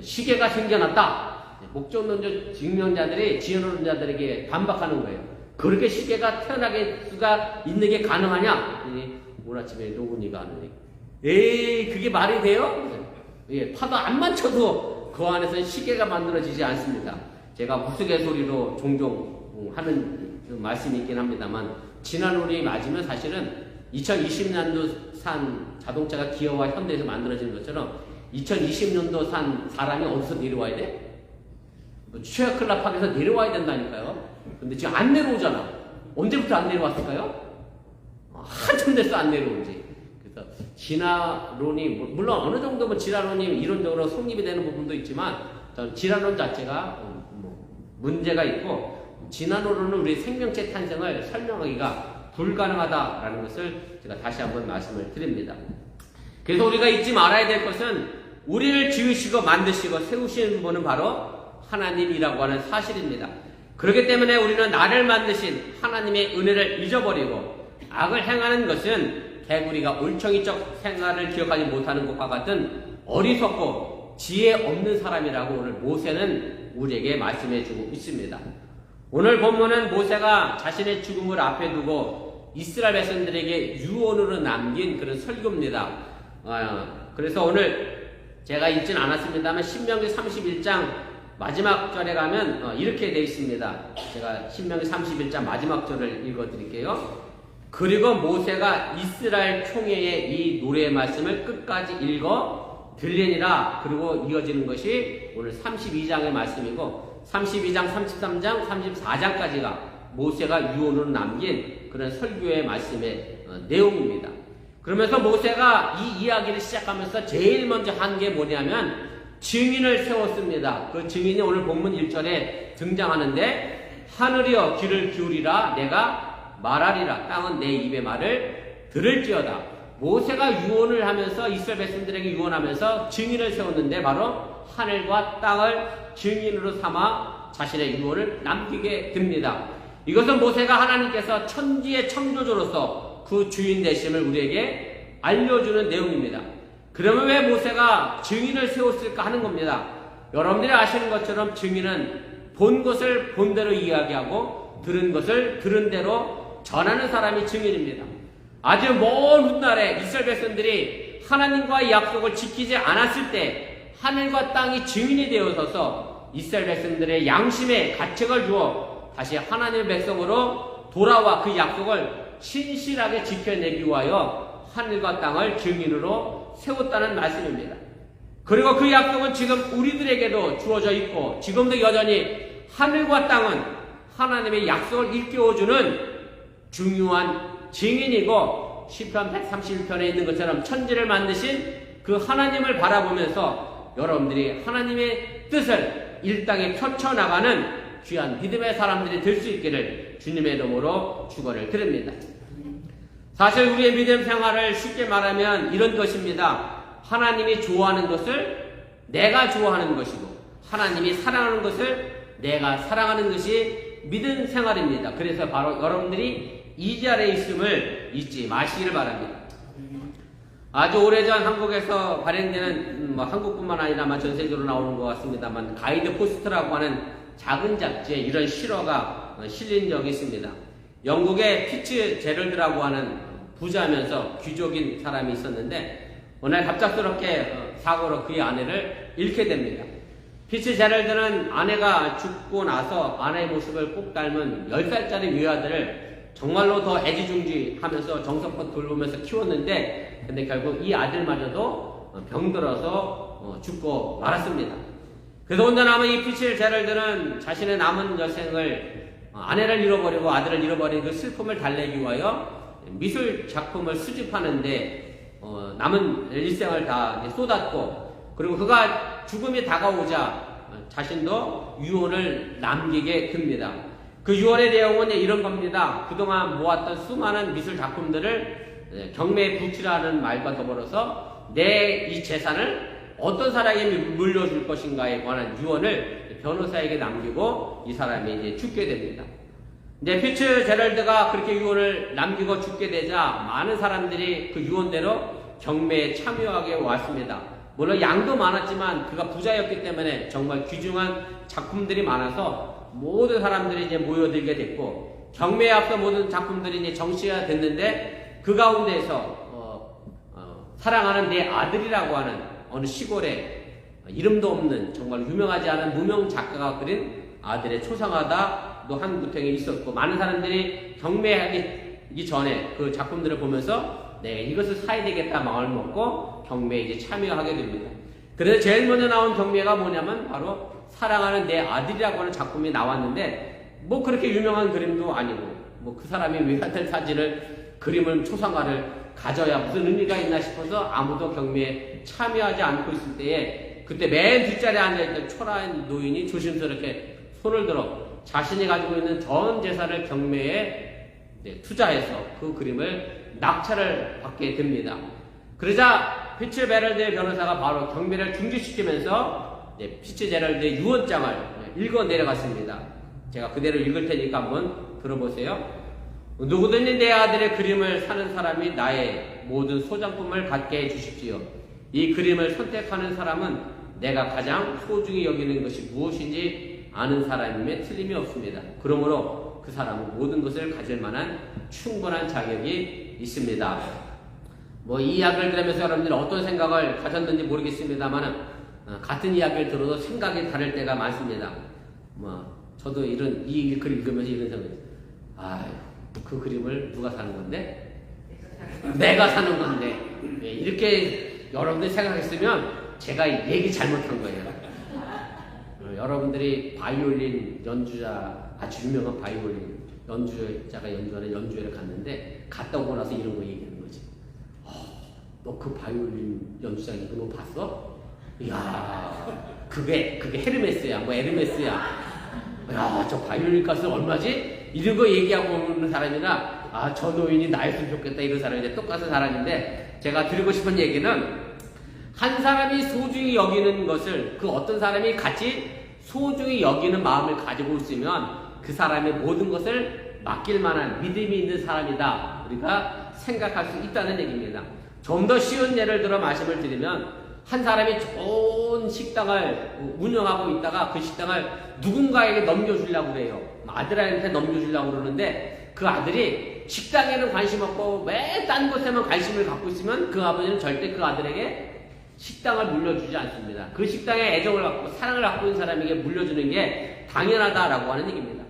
시계가 생겨났다. 목적론적 증명자들이 진화론자들에게 반박하는 거예요. 그렇게 시계가 태어나게 수가 있는 게 가능하냐? 오늘 아침에 노군이가 하는 얘기. 에이, 그게 말이 돼요? 파도 안만 쳐도 그 안에서는 시계가 만들어지지 않습니다. 제가 우스갯소리로 종종 하는 말씀이 있긴 합니다만 진화론이 맞으면 사실은 2020년도 산 자동차가 기어와 현대에서 만들어지는 것처럼 2020년도 산 사람이 어디서 내려와야 돼? 최하클라팍에서 내려와야 된다니까요. 근데 지금 안 내려오잖아. 언제부터 안 내려왔을까요? 한참 됐어 안 내려오지. 그래서 진화론이 물론 어느 정도면 진화론이 이론적으로 성립이 되는 부분도 있지만 진화론 자체가 문제가 있고 진화론은 우리 생명체 탄생을 설명하기가 불가능하다라는 것을 제가 다시 한번 말씀을 드립니다. 그래서 우리가 잊지 말아야 될 것은 우리를 지으시고 만드시고 세우시는 분은 바로 하나님이라고 하는 사실입니다. 그렇기 때문에 우리는 나를 만드신 하나님의 은혜를 잊어버리고 악을 행하는 것은 개구리가 울청이적 생활을 기억하지 못하는 것과 같은 어리석고 지혜 없는 사람이라고 오늘 모세는 우리에게 말씀해 주고 있습니다. 오늘 본문은 모세가 자신의 죽음을 앞에 두고 이스라엘 백성들에게 유언으로 남긴 그런 설교입니다. 그래서 오늘 제가 읽진 않았습니다만 신명기 31장 마지막 절에 가면 이렇게 되어 있습니다. 제가 신명기 31장 마지막 절을 읽어드릴게요. 그리고 모세가 이스라엘 총회의 이 노래의 말씀을 끝까지 읽어 들리니라. 그리고 이어지는 것이 오늘 32장의 말씀이고 32장, 33장, 34장까지가 모세가 유언으로 남긴 그런 설교의 말씀의 내용입니다. 그러면서 모세가 이 이야기를 시작하면서 제일 먼저 한 게 뭐냐면 증인을 세웠습니다. 그 증인이 오늘 본문 1절에 등장하는데 하늘이여 귀를 기울이라 내가 말하리라 땅은 내 입의 말을 들을지어다. 모세가 유언을 하면서 이스라엘 백성들에게 유언하면서 증인을 세웠는데 바로 하늘과 땅을 증인으로 삼아 자신의 유언을 남기게 됩니다. 이것은 모세가 하나님께서 천지의 창조주로서 그 주인 되심을 우리에게 알려주는 내용입니다. 그러면 왜 모세가 증인을 세웠을까 하는 겁니다. 여러분들이 아시는 것처럼 증인은 본 것을 본 대로 이야기하고 들은 것을 들은 대로 전하는 사람이 증인입니다. 아주 먼 훗날에 이스라엘 백성들이 하나님과의 약속을 지키지 않았을 때 하늘과 땅이 증인이 되어서서 이스라엘 백성들의 양심에 가책을 주어 다시 하나님의 백성으로 돌아와 그 약속을 신실하게 지켜내기 위하여 하늘과 땅을 증인으로 세웠다는 말씀입니다. 그리고 그 약속은 지금 우리들에게도 주어져 있고 지금도 여전히 하늘과 땅은 하나님의 약속을 일깨워주는 중요한 증인이고 시편 131편에 있는 것처럼 천지를 만드신 그 하나님을 바라보면서 여러분들이 하나님의 뜻을 이 땅에 펼쳐나가는 귀한 믿음의 사람들이 될 수 있기를 주님의 이름으로 축원을 드립니다. 사실 우리의 믿음 생활을 쉽게 말하면 이런 것입니다. 하나님이 좋아하는 것을 내가 좋아하는 것이고 하나님이 사랑하는 것을 내가 사랑하는 것이 믿음 생활입니다. 그래서 바로 여러분들이 이 자리에 있음을 잊지 마시기를 바랍니다. 아주 오래전 한국에서 발행되는 한국뿐만 아니라 전 세계적으로 나오는 것 같습니다만 가이드 포스트라고 하는 작은 잡지에 이런 실어가 실린 적이 있습니다. 영국의 피츠 제럴드라고 하는 부자면서 귀족인 사람이 있었는데 어느 날 갑작스럽게 사고로 그의 아내를 잃게 됩니다. 피츠 제럴드는 아내가 죽고 나서 아내의 모습을 꼭 닮은 10살짜리 외아들을 정말로 더 애지중지하면서 정성껏 돌보면서 키웠는데 근데 결국 이 아들마저도 병들어서 죽고 말았습니다. 그래서 혼자 남은 이 피츠 제럴드는 자신의 남은 여생을 아내를 잃어버리고 아들을 잃어버린 그 슬픔을 달래기 위하여 미술 작품을 수집하는데 남은 일생을 다 쏟았고 그리고 그가 죽음이 다가오자 자신도 유언을 남기게 됩니다. 그 유언의 내용은 이런 겁니다. 그동안 모았던 수많은 미술 작품들을 경매에 붙이라는 말과 더불어서 내 이 재산을 어떤 사람에게 물려줄 것인가에 관한 유언을 변호사에게 남기고 이 사람이 이제 죽게 됩니다. 이제 피츠 제럴드가 그렇게 유언을 남기고 죽게 되자 많은 사람들이 그 유언대로 경매에 참여하게 왔습니다. 물론 양도 많았지만 그가 부자였기 때문에 정말 귀중한 작품들이 많아서 모든 사람들이 이제 모여들게 됐고 경매에 앞서 모든 작품들이 이제 정시가 됐는데 그 가운데에서 사랑하는 내 아들이라고 하는 어느 시골에 이름도 없는 정말 유명하지 않은 무명 작가가 그린 아들의 초상화도 한 구탱에 있었고 많은 사람들이 경매하기 전에 그 작품들을 보면서 네 이것을 사야 되겠다 마음을 먹고 경매에 이제 참여하게 됩니다. 그래서 제일 먼저 나온 경매가 뭐냐면 바로 사랑하는 내 아들이라고 하는 작품이 나왔는데 뭐 그렇게 유명한 그림도 아니고 뭐 그 사람이 외아들 사진을 그림을 초상화를 가져야 무슨 의미가 있나 싶어서 아무도 경매에 참여하지 않고 있을 때에 그때 맨 뒷자리에 앉아있던 초라한 노인이 조심스럽게 손을 들어 자신이 가지고 있는 전 재산을 경매에 투자해서 그 그림을 낙찰을 받게 됩니다. 그러자 피츠 제럴드의 변호사가 바로 경매를 중지시키면서 피츠 제럴드의 유언장을 읽어 내려갔습니다. 제가 그대로 읽을 테니까 한번 들어보세요. 누구든지 내 아들의 그림을 사는 사람이 나의 모든 소장품을 갖게 해 주십시오. 이 그림을 선택하는 사람은 내가 가장 소중히 여기는 것이 무엇인지 아는 사람임에 틀림이 없습니다. 그러므로 그 사람은 모든 것을 가질 만한 충분한 자격이 있습니다. 뭐 이 이야기를 들으면서 여러분들이 어떤 생각을 가졌는지 모르겠습니다만 같은 이야기를 들어도 생각이 다를 때가 많습니다. 저도 이 글을 읽으면서 이런 생각이 그 그림을 누가 사는 건데? 내가 사는 건데. 이렇게 여러분들이 생각했으면 제가 얘기 잘못한 거예요. 여러분들이 바이올린 연주자, 아주 유명한 바이올린 연주자가 연주하는 연주회를 갔는데 갔다 오고 나서 이런 거 얘기하는 거지. 너 그 바이올린 연주자 이거 너 봤어? 이야, 그게 헤르메스야, 뭐 에르메스야. 야, 저 바이올린 값은 얼마지? 이런 거 얘기하고 오는 사람이나 저 노인이 나였으면 좋겠다 이런 사람인데 똑같은 사람인데, 제가 드리고 싶은 얘기는 한 사람이 소중히 여기는 것을 그 어떤 사람이 같이 소중히 여기는 마음을 가지고 있으면 그 사람의 모든 것을 맡길 만한 믿음이 있는 사람이다, 우리가 생각할 수 있다는 얘기입니다. 좀 더 쉬운 예를 들어 말씀을 드리면, 한 사람이 좋은 식당을 운영하고 있다가 그 식당을 누군가에게 넘겨주려고 그래요. 아들한테 넘겨주려고 그러는데 그 아들이 식당에는 관심 없고 왜 딴 곳에만 관심을 갖고 있으면 그 아버지는 절대 그 아들에게 식당을 물려주지 않습니다. 그 식당에 애정을 갖고 사랑을 갖고 있는 사람에게 물려주는 게 당연하다라고 하는 얘기입니다.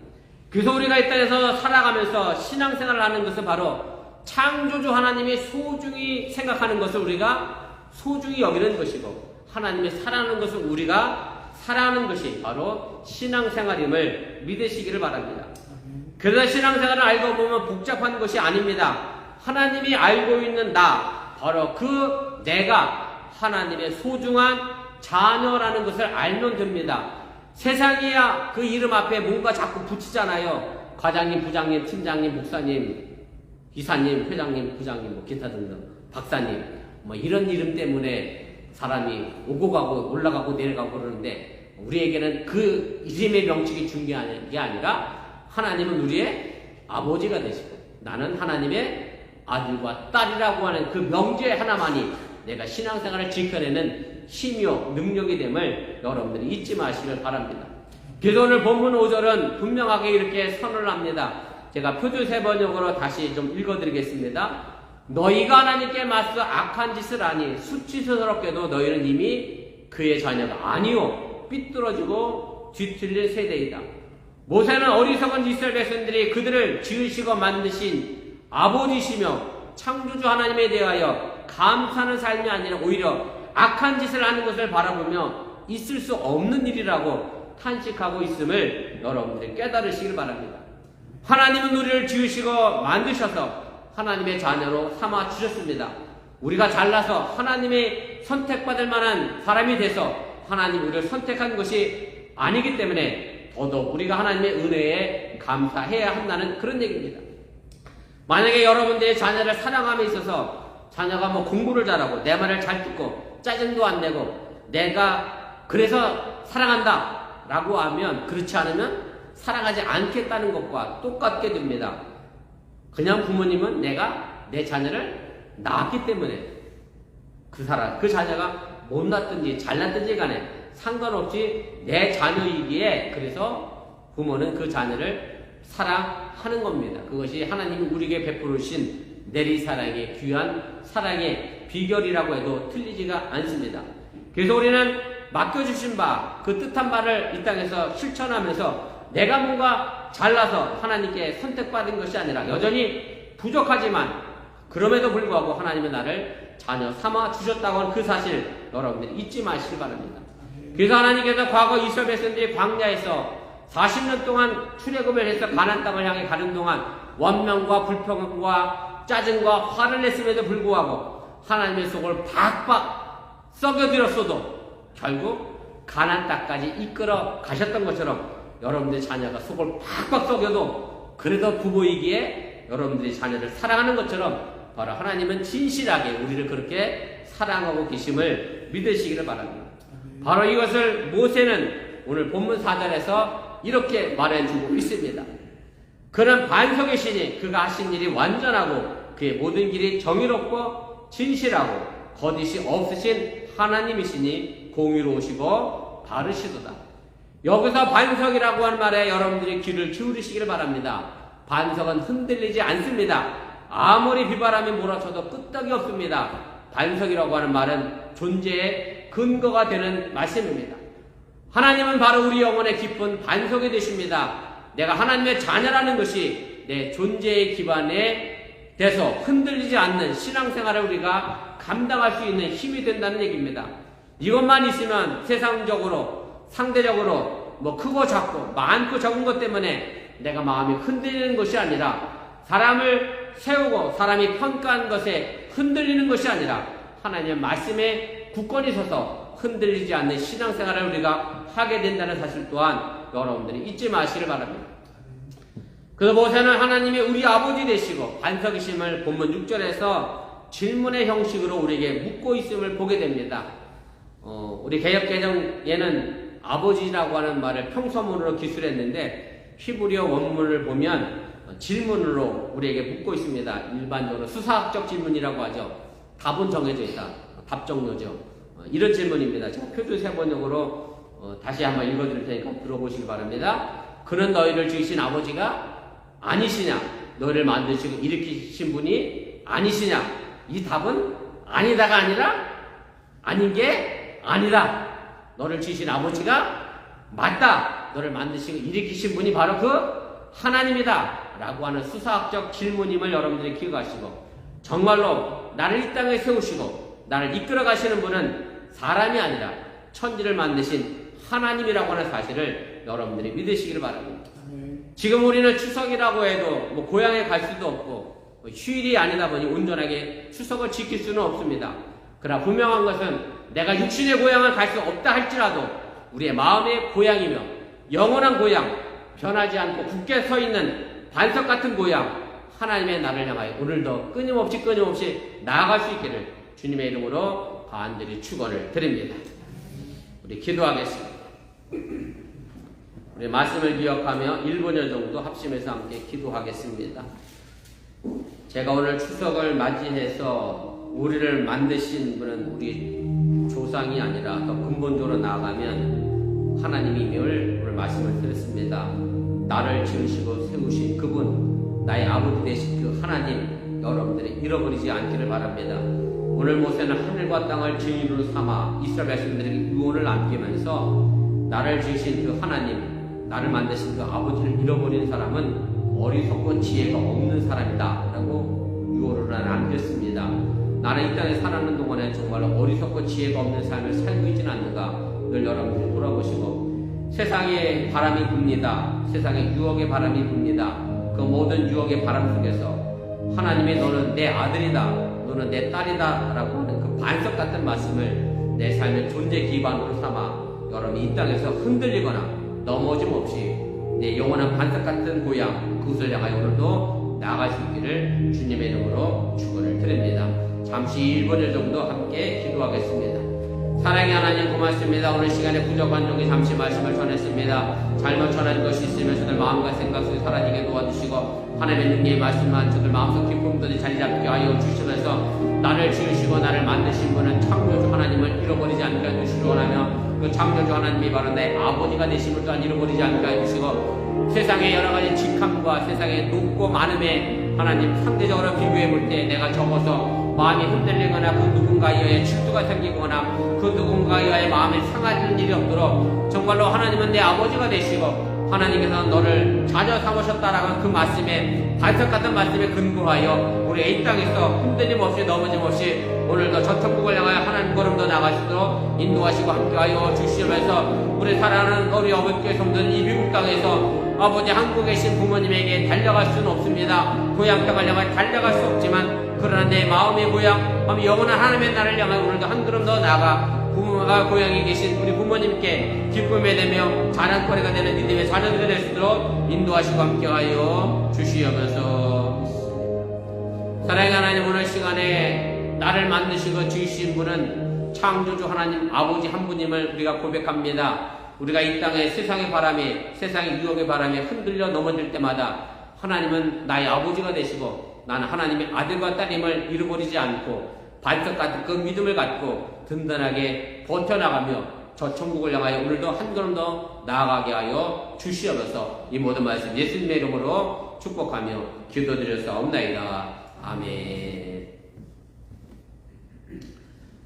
그래서 우리가 이 땅에서 살아가면서 신앙생활을 하는 것은 바로 창조주 하나님이 소중히 생각하는 것을 우리가 소중히 여기는 것이고, 하나님이 사랑하는 것을 우리가 사랑하는 것이 바로 신앙생활임을 믿으시기를 바랍니다. 그래서 신앙생활을 알고 보면 복잡한 것이 아닙니다. 하나님이 알고 있는 나, 바로 그 내가 하나님의 소중한 자녀라는 것을 알면 됩니다. 세상이야 그 이름 앞에 뭔가 자꾸 붙이잖아요. 과장님, 부장님, 팀장님, 목사님, 이사님, 회장님, 부장님, 뭐 기타 등등, 박사님, 뭐 이런 이름 때문에 사람이 오고 가고 올라가고 내려가고 그러는데, 우리에게는 그 이름의 명칭이 중요한 게 아니라 하나님은 우리의 아버지가 되시고 나는 하나님의 아들과 딸이라고 하는 그 명제 하나만이 내가 신앙생활을 지켜내는 힘이요 능력이 됨을 여러분들이 잊지 마시길 바랍니다. 그래서 오늘 본문 5절은 분명하게 이렇게 선언을 합니다. 제가 표준세 번역으로 다시 좀 읽어드리겠습니다. 너희가 하나님께 맞서 악한 짓을 하니 수치스럽게도 너희는 이미 그의 자녀가 아니요 삐뚤어지고 뒤틀린 세대이다. 모세는 어리석은 이스라엘 백성들이 그들을 지으시고 만드신 아버지시며 창조주 하나님에 대하여 감사하는 삶이 아니라 오히려 악한 짓을 하는 것을 바라보며 있을 수 없는 일이라고 탄식하고 있음을 여러분들이 깨달으시길 바랍니다. 하나님은 우리를 지으시고 만드셔서 하나님의 자녀로 삼아 주셨습니다. 우리가 잘나서 하나님의 선택받을 만한 사람이 돼서 하나님 우리를 선택한 것이 아니기 때문에 더더욱 우리가 하나님의 은혜에 감사해야 한다는 그런 얘기입니다. 만약에 여러분들의 자녀를 사랑함에 있어서 자녀가 뭐 공부를 잘하고 내 말을 잘 듣고 짜증도 안 내고 내가 그래서 사랑한다 라고 하면, 그렇지 않으면 사랑하지 않겠다는 것과 똑같게 됩니다. 그냥 부모님은 내가 내 자녀를 낳았기 때문에 그 자녀가 못났든지 잘났든지 간에 상관없이 내 자녀이기에 그래서 부모는 그 자녀를 사랑하는 겁니다. 그것이 하나님이 우리에게 베풀으신 내리사랑의 귀한 사랑의 비결이라고 해도 틀리지가 않습니다. 그래서 우리는 맡겨주신 바, 그 뜻한 바를 이 땅에서 실천하면서 내가 뭔가 잘나서 하나님께 선택받은 것이 아니라 여전히 부족하지만 그럼에도 불구하고 하나님은 나를 자녀 삼아 주셨다고 하는 그 사실 여러분들이 잊지 마시기 바랍니다. 그래서 하나님께서 과거 이스라엘 백성들이 광야에서 40년 동안 출애굽을 해서 가나안 땅을 향해 가는 동안 원망과 불평과 짜증과 화를 냈음에도 불구하고 하나님의 속을 박박 썩여드렸어도 결국 가나안 땅까지 이끌어 가셨던 것처럼 여러분들의 자녀가 속을 박박 썩여도 그래도 부모이기에 여러분들이 자녀를 사랑하는 것처럼 바로 하나님은 진실하게 우리를 그렇게 사랑하고 계심을 믿으시기를 바랍니다. 바로 이것을 모세는 오늘 본문 4절에서 이렇게 말해주고 있습니다. 그는 반석의 신이 그가 하신 일이 완전하고 그의 모든 길이 정의롭고 진실하고 거짓이 없으신 하나님이시니 공의로우시고 바르시도다. 여기서 반석이라고 하는 말에 여러분들이 귀를 기울이시기를 바랍니다. 반석은 흔들리지 않습니다. 아무리 비바람이 몰아쳐도 끄떡이 없습니다. 반석이라고 하는 말은 존재의 근거가 되는 말씀입니다. 하나님은 바로 우리 영혼의 깊은 반석이 되십니다. 내가 하나님의 자녀라는 것이 내 존재의 기반에 돼서 흔들리지 않는 신앙생활을 우리가 감당할 수 있는 힘이 된다는 얘기입니다. 이것만 있으면 세상적으로 상대적으로 뭐 크고 작고 많고 적은 것 때문에 내가 마음이 흔들리는 것이 아니라 사람을 세우고 사람이 평가한 것에 흔들리는 것이 아니라 하나님의 말씀에 굳건히 서서 흔들리지 않는 신앙생활을 우리가 하게 된다는 사실 또한 여러분들이 잊지 마시길 바랍니다. 그래서 모세는 하나님이 우리 아버지 되시고 반석이심을 본문 6절에서 질문의 형식으로 우리에게 묻고 있음을 보게 됩니다. 우리 개역개정에는 아버지라고 하는 말을 평서문으로 기술했는데 히브리어 원문을 보면 질문으로 우리에게 묻고 있습니다. 일반적으로 수사학적 질문이라고 하죠. 답은 정해져 있다. 답정료죠. 이런 질문입니다. 제가 표준 세번역으로 다시 한번 읽어드릴 테니까 들어보시기 바랍니다. 그는 너희를 지으신 아버지가 아니시냐? 너희를 만드시고 일으키신 분이 아니시냐? 이 답은 아니다가 아니라 아닌 게 아니라 너를 지으신 아버지가 맞다. 너를 만드시고 일으키신 분이 바로 그 하나님이다 라고 하는 수사학적 질문임을 여러분들이 기억하시고, 정말로 나를 이 땅에 세우시고 나를 이끌어 가시는 분은 사람이 아니라 천지를 만드신 하나님이라고 하는 사실을 여러분들이 믿으시기를 바랍니다. 지금 우리는 추석이라고 해도 뭐 고향에 갈 수도 없고 휴일이 아니다 보니 온전하게 추석을 지킬 수는 없습니다. 그러나 분명한 것은 내가 육신의 고향을 갈 수 없다 할지라도 우리의 마음의 고향이며 영원한 고향, 변하지 않고 굳게 서 있는 반석 같은 고향, 하나님의 나를 향하여 오늘도 끊임없이 나아갈 수 있기를 주님의 이름으로 간절히 축원을 드립니다. 우리 기도하겠습니다. 우리 말씀을 기억하며 1분여 정도 합심해서 함께 기도하겠습니다. 제가 오늘 추석을 맞이해서 우리를 만드신 분은 우리 조상이 아니라 더 근본적으로 나아가면 하나님임을 오늘 말씀을 드렸습니다. 나를 지으시고 세우신 그분, 나의 아버지 되신 그 하나님, 여러분들이 잃어버리지 않기를 바랍니다. 오늘 모세는 하늘과 땅을 증인으로 삼아 이스라엘 백성들에게 유언을 남기면서 나를 지으신 그 하나님, 나를 만드신 그 아버지를 잃어버린 사람은 어리석고 지혜가 없는 사람이다 라고 유언을 남겼습니다. 나는 이 땅에 살아가는 동안에 정말로 어리석고 지혜가 없는 삶을 살고 있지는 않는가 늘 여러분들이 돌아보시고, 세상에 바람이 붑니다. 세상에 유혹의 바람이 붑니다. 그 모든 유혹의 바람 속에서 하나님이 너는 내 아들이다, 너는 내 딸이다 라고 하는 그 반석 같은 말씀을 내 삶의 존재 기반으로 삼아 여러분이 이 땅에서 흔들리거나 넘어짐 없이 내 영원한 반석 같은 고향, 그것을 향하여 오늘도 나아갈 수 있기를 주님의 이름으로 축원을 드립니다. 잠시 1분 정도 함께 기도하겠습니다. 사랑의 하나님 고맙습니다. 오늘 시간에 부족한 종이 잠시 말씀을 전했습니다. 잘못 전한 것이 있으면 저들 마음과 생각 속에 사라지게 도와주시고, 하나님의 능력의 말씀만 저들 마음속 깊음들이 자리 잡게 하여 주시면서 나를 지으시고 나를 만드신 분은 창조주 하나님을 잃어버리지 않게 해주시기 원하며, 그 창조주 하나님이 바로 내 아버지가 되심을 또한 잃어버리지 않게 해주시고, 세상의 여러가지 직함과 세상의 높고 많음에 하나님 상대적으로 비교해 볼 때 내가 적어서 마음이 흔들리거나 그 누군가에 의해 질투가 생기거나 그 누군가에 의해 마음이 상하는 일이 없도록 정말로 하나님은 내 아버지가 되시고 하나님께서 너를 자녀 삼으셨다라는 그 말씀에, 반석 같은 말씀에 근거하여 우리 이 땅에서 흔들림 없이 넘어짐 없이 오늘도 저 천국을 향하여 하나님 걸음 더 나가시도록 인도하시고 함께하여 주시면서, 우리 사랑하는 우리 어머니께 성도는 이 미국 땅에서 아버지 한국에 계신 부모님에게 달려갈 수는 없습니다. 고향 땅을 향하여 달려갈 수 없지만, 그러나 내 마음의 고향, 영원한 하나님의 나라를 향하여 오늘도 한 걸음 더 나아가 부모가 고향에 계신 우리 부모님께 기쁨이 되며 자랑거리가 되는 믿음의 자녀들이 될 수 있도록 인도하시고 함께하여 주시면서, 사랑의 하나님, 오늘 시간에 나를 만드시고 지으신 분은 창조주 하나님 아버지 한 분임을 우리가 고백합니다. 우리가 이 땅에 세상의 바람에, 세상의 유혹의 바람에 흔들려 넘어질 때마다 하나님은 나의 아버지가 되시고 나는 하나님의 아들과 딸임을 잃어버리지 않고 반석 같은 그 믿음을 갖고 든든하게 버텨나가며 저 천국을 향하여 오늘도 한 걸음 더 나아가게 하여 주시옵소서. 이 모든 말씀 예수님의 이름으로 축복하며 기도드렸사옵나이다. 아멘.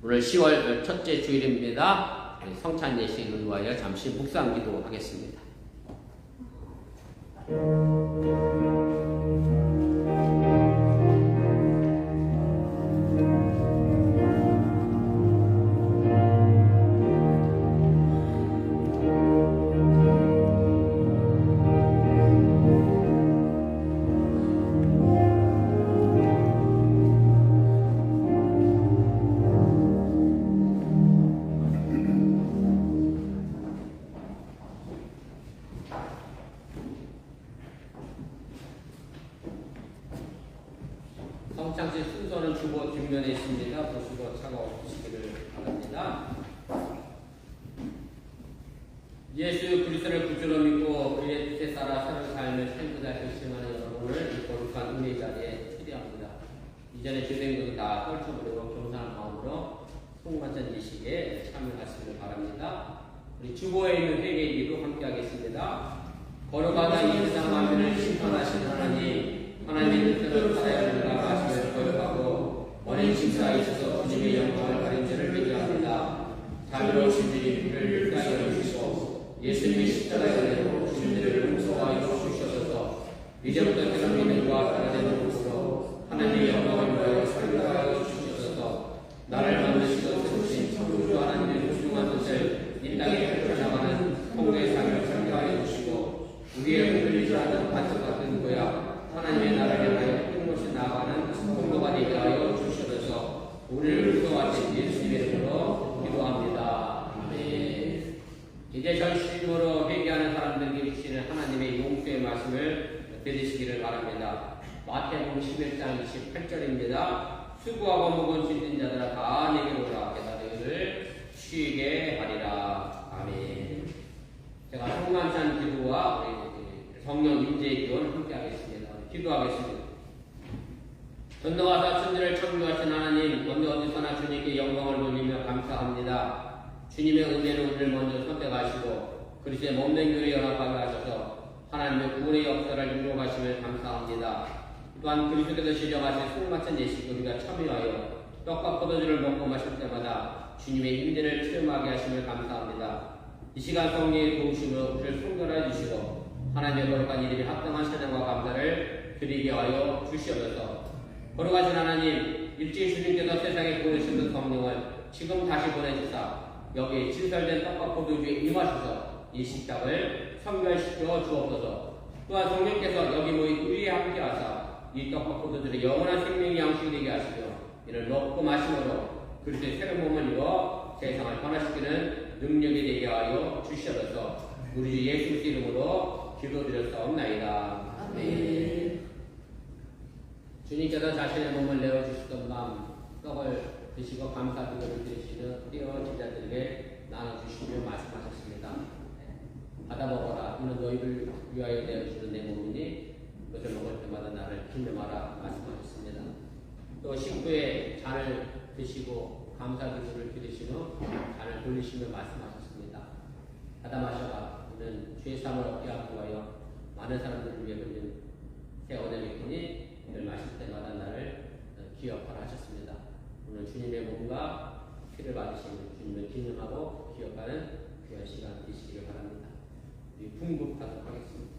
오늘 10월 첫째 주일입니다. 성찬 예식을 위하여 잠시 묵상 기도하겠습니다. 성찬식 순서는 주보 뒷면에 있습니다. 보시고 찾아오시기를 바랍니다. 예수 그리스도를 구주로 믿고 그의 뜻에 따라 새로운 삶을 살고자 결심하는 여러분을 이 거룩한 은혜 자리에 초대합니다. 이전에 주된 것을 다 떨쳐버리고 겸손한 마음으로 성찬 예식에 참여하시길 바랍니다. 우리 주보에 있는 회개기도 함께 하겠습니다. 거룩하다 이 세상 만민을 심판하시는 하나님, 하나님의 뜻대로 살아야 된다 하시며 거룩하고 원인 심사에 있어서 주님의 영광을 가린 자를 회개합니다. 자비로우신 주님 우리를 위하여 주시고 예수님의 십자가의 은혜로 주님들을 용서하여 주시옵소서. 이제부터 그런 믿음과 살아내는 모습으로 하나님의 영광을 위하여 살아가여 주시옵소서. 나를 만드시고 세우신 천국주 하나님의 소중한 뜻을 이 땅에 펼쳐나가는 통로의 삶을 살게 주시고 우리의 흔들리지 않는 반석 같은 거야 하나님의 나라를 향하여 끊임없이 나아가는 통로가 되게 하여 주시옵소서. 우리를 구속하신 예수님의 이름으로 기도합니다. 아멘. 이제 전심으로 회개하는 사람들에게 주시는 하나님의 용서의 말씀을 들으시기를 바랍니다. 마태복음 11장 28절입니다. 수고하고 무거운 짐진 자들아 다 내게로 오라. 내가 너희를 쉬게 하리라. 아멘. 제가 성만찬 기도와 우리 성령 임재의 기도를 함께 하겠습니다. 기도하겠습니다. 전능하사 천지를 창조하신 하나님, 어느 어디서나 주님께 영광을 돌리며 감사합니다. 주님의 은혜는 우리를 먼저 선택하시고 그리스도의 몸된 교회에 연합하게 하셔서 하나님의 구원의 역사를 이루어가심을 감사합니다. 또한 그리스도께서 시정하신 성만찬 예식에 우리가 참여하여 떡과 포도주를 먹고 마실 때마다 주님의 임재를 체험하게 하심을 감사합니다. 이 시간 성령의 도우심으로 우리를 통솔해 주시고 하나님의 거룩한 이름에 합당한 찬양과 감사를 드리게 하여 주시옵소서. 거룩하신 하나님, 일찍이 주님께서 세상에 보내신 성령을 지금 다시 보내주사 여기 진설된 떡과 포도주에 임하셔서 이 식탁을 성결시켜 주옵소서. 또한 성령께서 여기 모인 우리에 함께 하사 이 떡과 포도주를 영원한 생명의 양식이 되게 하시며 이를 먹고 마심으로 그리스도의 새로운 몸을 이루어 세상을 변화시키는 능력이 되게 하여 주시옵소서. 우리 주 예수 그리스도 이름으로 기도드렸사옵나이다. 아멘. 주님께서 자신의 몸을 내어주시던 밤 떡을 드시고 감사 기도를 드리시는 뛰어 제자들에게 나눠주시며 말씀하셨습니다. 받아 먹어라. 이는 너희를 위하여 내어주는 내 몸이니 그것을 먹을 때마다 나를 기념하라 말씀하셨습니다. 또 식후에 잔을 드시고 감사 기도를 드리신 후 잔을 돌리시며 말씀하셨습니다. 받아 마셔라. 이는 죄사함을 얻게 하기 위하여 많은 사람들을 위해 흘린 새 언약의 피니 이를 마실 때마다 나를 기억하라 하셨습니다. 오늘 주님의 몸과 피를 받으시는 주님을 기념하고 기억하는 귀한 시간 되시기를 바랍니다. 우리 풍국하도록 하겠습니다.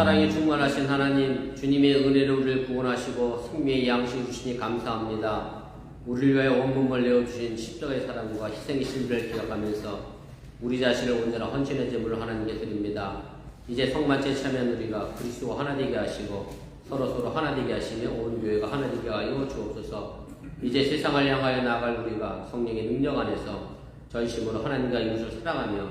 사랑이 충만하신 하나님, 주님의 은혜로 우리를 구원하시고 생명의 양식을 주시니 감사합니다. 우리를 위하여 온 몸을 내어주신 십자가의 사랑과 희생의 신비를 기억하면서 우리 자신을 온전한 헌신의 제물로 하나님께 드립니다. 이제 성만찬에 참여한 우리가 그리스도와 하나 되게 하시고 서로 하나 되게 하시며 온 교회가 하나 되게 하여 주옵소서. 이제 세상을 향하여 나아갈 우리가 성령의 능력 안에서 전심으로 하나님과 이웃을 사랑하며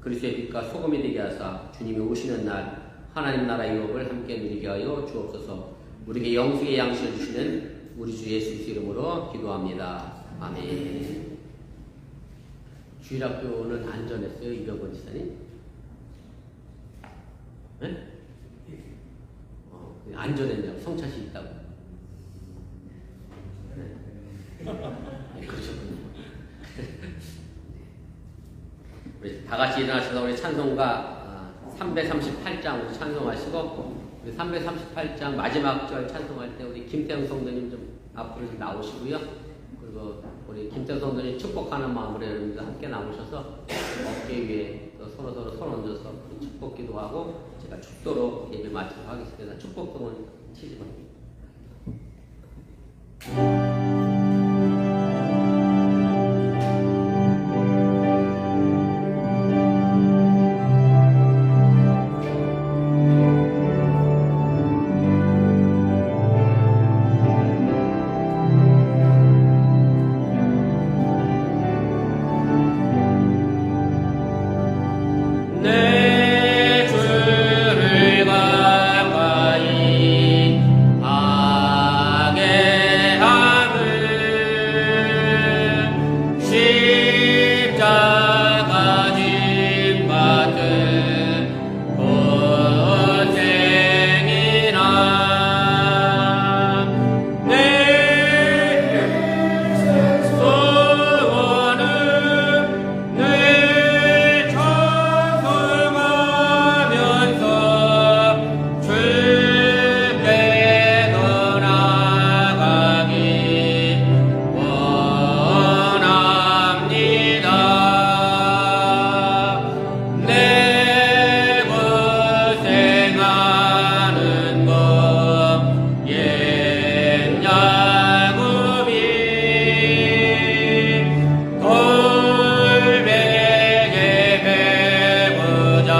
그리스도의 빛과 소금이 되게 하사 주님이 오시는 날 하나님 나라의 유업을 함께 누리게 하여 주옵소서. 우리에게 영생의 양식을 주시는 우리 주 예수 그리스도 이름으로 기도합니다. 아멘. 주일학교는 안전했어요, 이병건 지사님? 네? 안전했냐고, 성차시 있다고. 네, 그러셨군요. 우리 다 같이 일어나셔서 우리 찬송가 338장 우리 찬송하시고, 우리 338장 마지막 절 찬송할 때 우리 김태형 성도님 좀 앞으로 좀 나오시고요. 그리고 우리 김태형 성도님 축복하는 마음으로 여러분들 함께 나오셔서 어깨 위에 또 서로 손 얹어서 축복 기도하고 제가 축도로 예배 마치도록 하겠습니다. 축복동은 치지 마. 내 주를 가까이 하게 함을 십자가 짐 받은 고생이나 내 소원은 늘 찬송하면서 주께 나아가기 원합니다. 내 고생하는 것 옛 야곱이 돌베개 배우자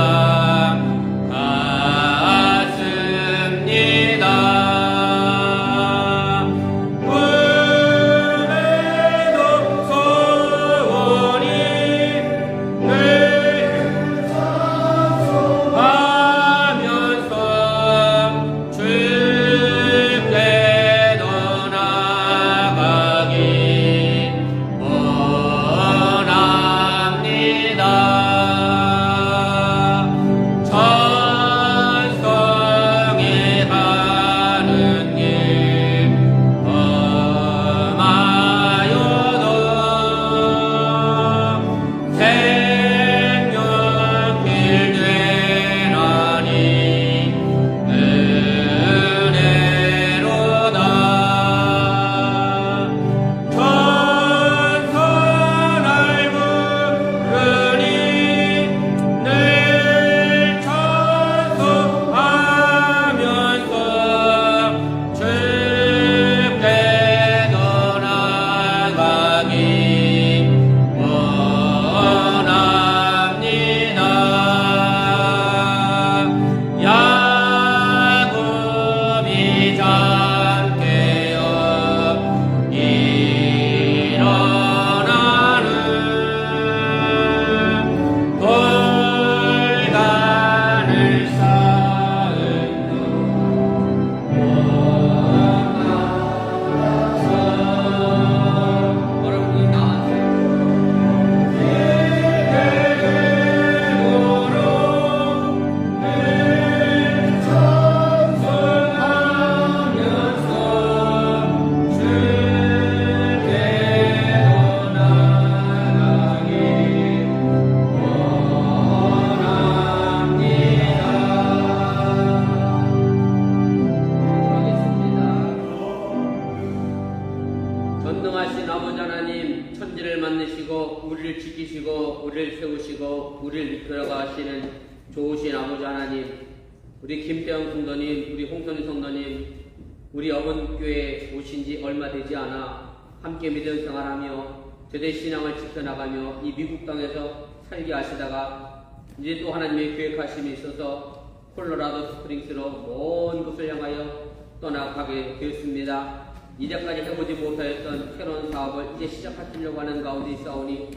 갔습니다. 꿈에도 소원이 늘 하면서 주께 나아가기 원합니다. 찬송해 가는 길 험하여도 생명길 되나니 은혜로다. 천사날 부르니 늘 찬송하면서 주께 나아가기 원합니다. 야곱이 잠 깨어 일어나는 돌간을 쌓은 여러분이 나와주세요. 전능하신 아버지 하나님, 천지를 만드시고 우리를 지키시고 우리를 세우시고 우리를 이끌어 가시는 좋으신 아버지 하나님, 우리 김태형 성도님, 우리 홍선희 성도님, 우리 어근교회 오신 지 얼마 되지 않아 함께 믿음 생활하며 제대 신앙을 지켜나가며 이 미국 땅에서 살게 하시다가 이제 또 하나님의 계획하심이 있어서 콜로라도 스프링스로 먼 곳을 향하여 떠나가게 되었습니다. 이제까지 해보지 못하였던 새로운 사업을 이제 시작하시려고 하는 가운데 있사오니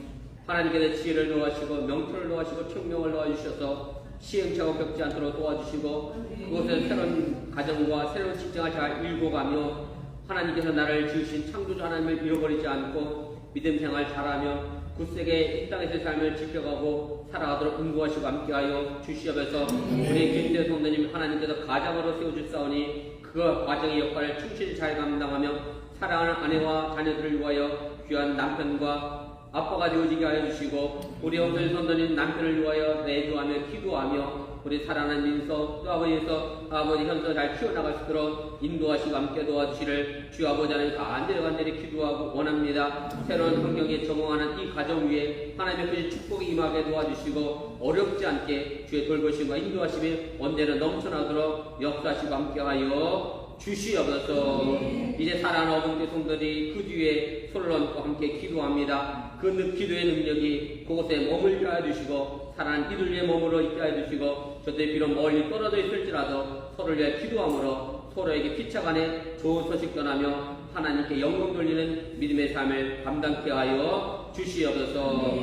하나님께서 지혜를 도와주시고 명철을 도와주시고 총명을 도와주셔서 시행착오 겪지 않도록 도와주시고 그곳에 새로운 가정과 새로운 직장을 잘 일궈가며 하나님께서 나를 지으신 창조주 하나님을 잃어버리지 않고 믿음 생활 잘하며 굳세게 이 땅에서의 삶을 지켜가고 살아가도록 인도하시고 함께하여 주시옵소서. 우리 김대 성도님 하나님께서 가장으로 세워주사오니 그 가정의 역할을 충실히 잘 감당하며 사랑하는 아내와 자녀들을 위하여 귀한 남편과 아빠가 되어지게 하여 주시고 우리 홍선 선도님 남편을 위하여 내조하며 기도하며 우리 사랑하는 민서 또 아버지에서 아버지 현서 잘 키워나갈 수 있도록 인도하시고 함께 도와주시를 주 아버지는 간절히 기도하고 원합니다. 새로운 환경에 적응하는 이 가정 위에 하나님의 그 축복이 임하게 도와주시고 어렵지 않게 주의 돌보심과 인도하심이 언제나 넘쳐나도록 역사하시고 함께하여 주시옵소서. 이제 사랑하는 어머니 성도들이 그 뒤에 손을 얹고 함께 기도합니다. 그 기도의 능력이 그곳에 머물게 하여 주시고 사랑하는 이들 위에 머물러 있게 하여 주시고 저들이 비록 멀리 떨어져 있을지라도 서로를 위해 기도함으로 서로에게 피차간에 좋은 소식 전하며 하나님께 영광 돌리는 믿음의 삶을 감당케 하여 주시옵소서.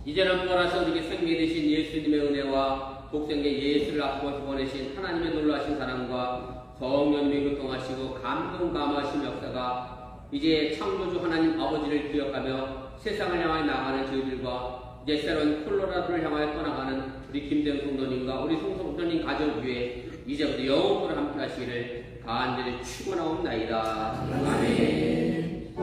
이제는 부활하신 우리 생명 되신 예수님의 은혜와 복생의 예수를 앞으로 보내신 하나님의 놀라신 사랑과 성령님이 교통하시고 감동감하신 역사가 이제 창조주 하나님 아버지를 기억하며 세상을 향하여 나가는 저희들과 이제 새로운 콜로라도를 향하여 떠나가는 우리 김대영 성도님과 우리 송성도님 가족 위에 이제부터 영원토록 함께 하시기를 간절히 축원하옵나이다. 아멘.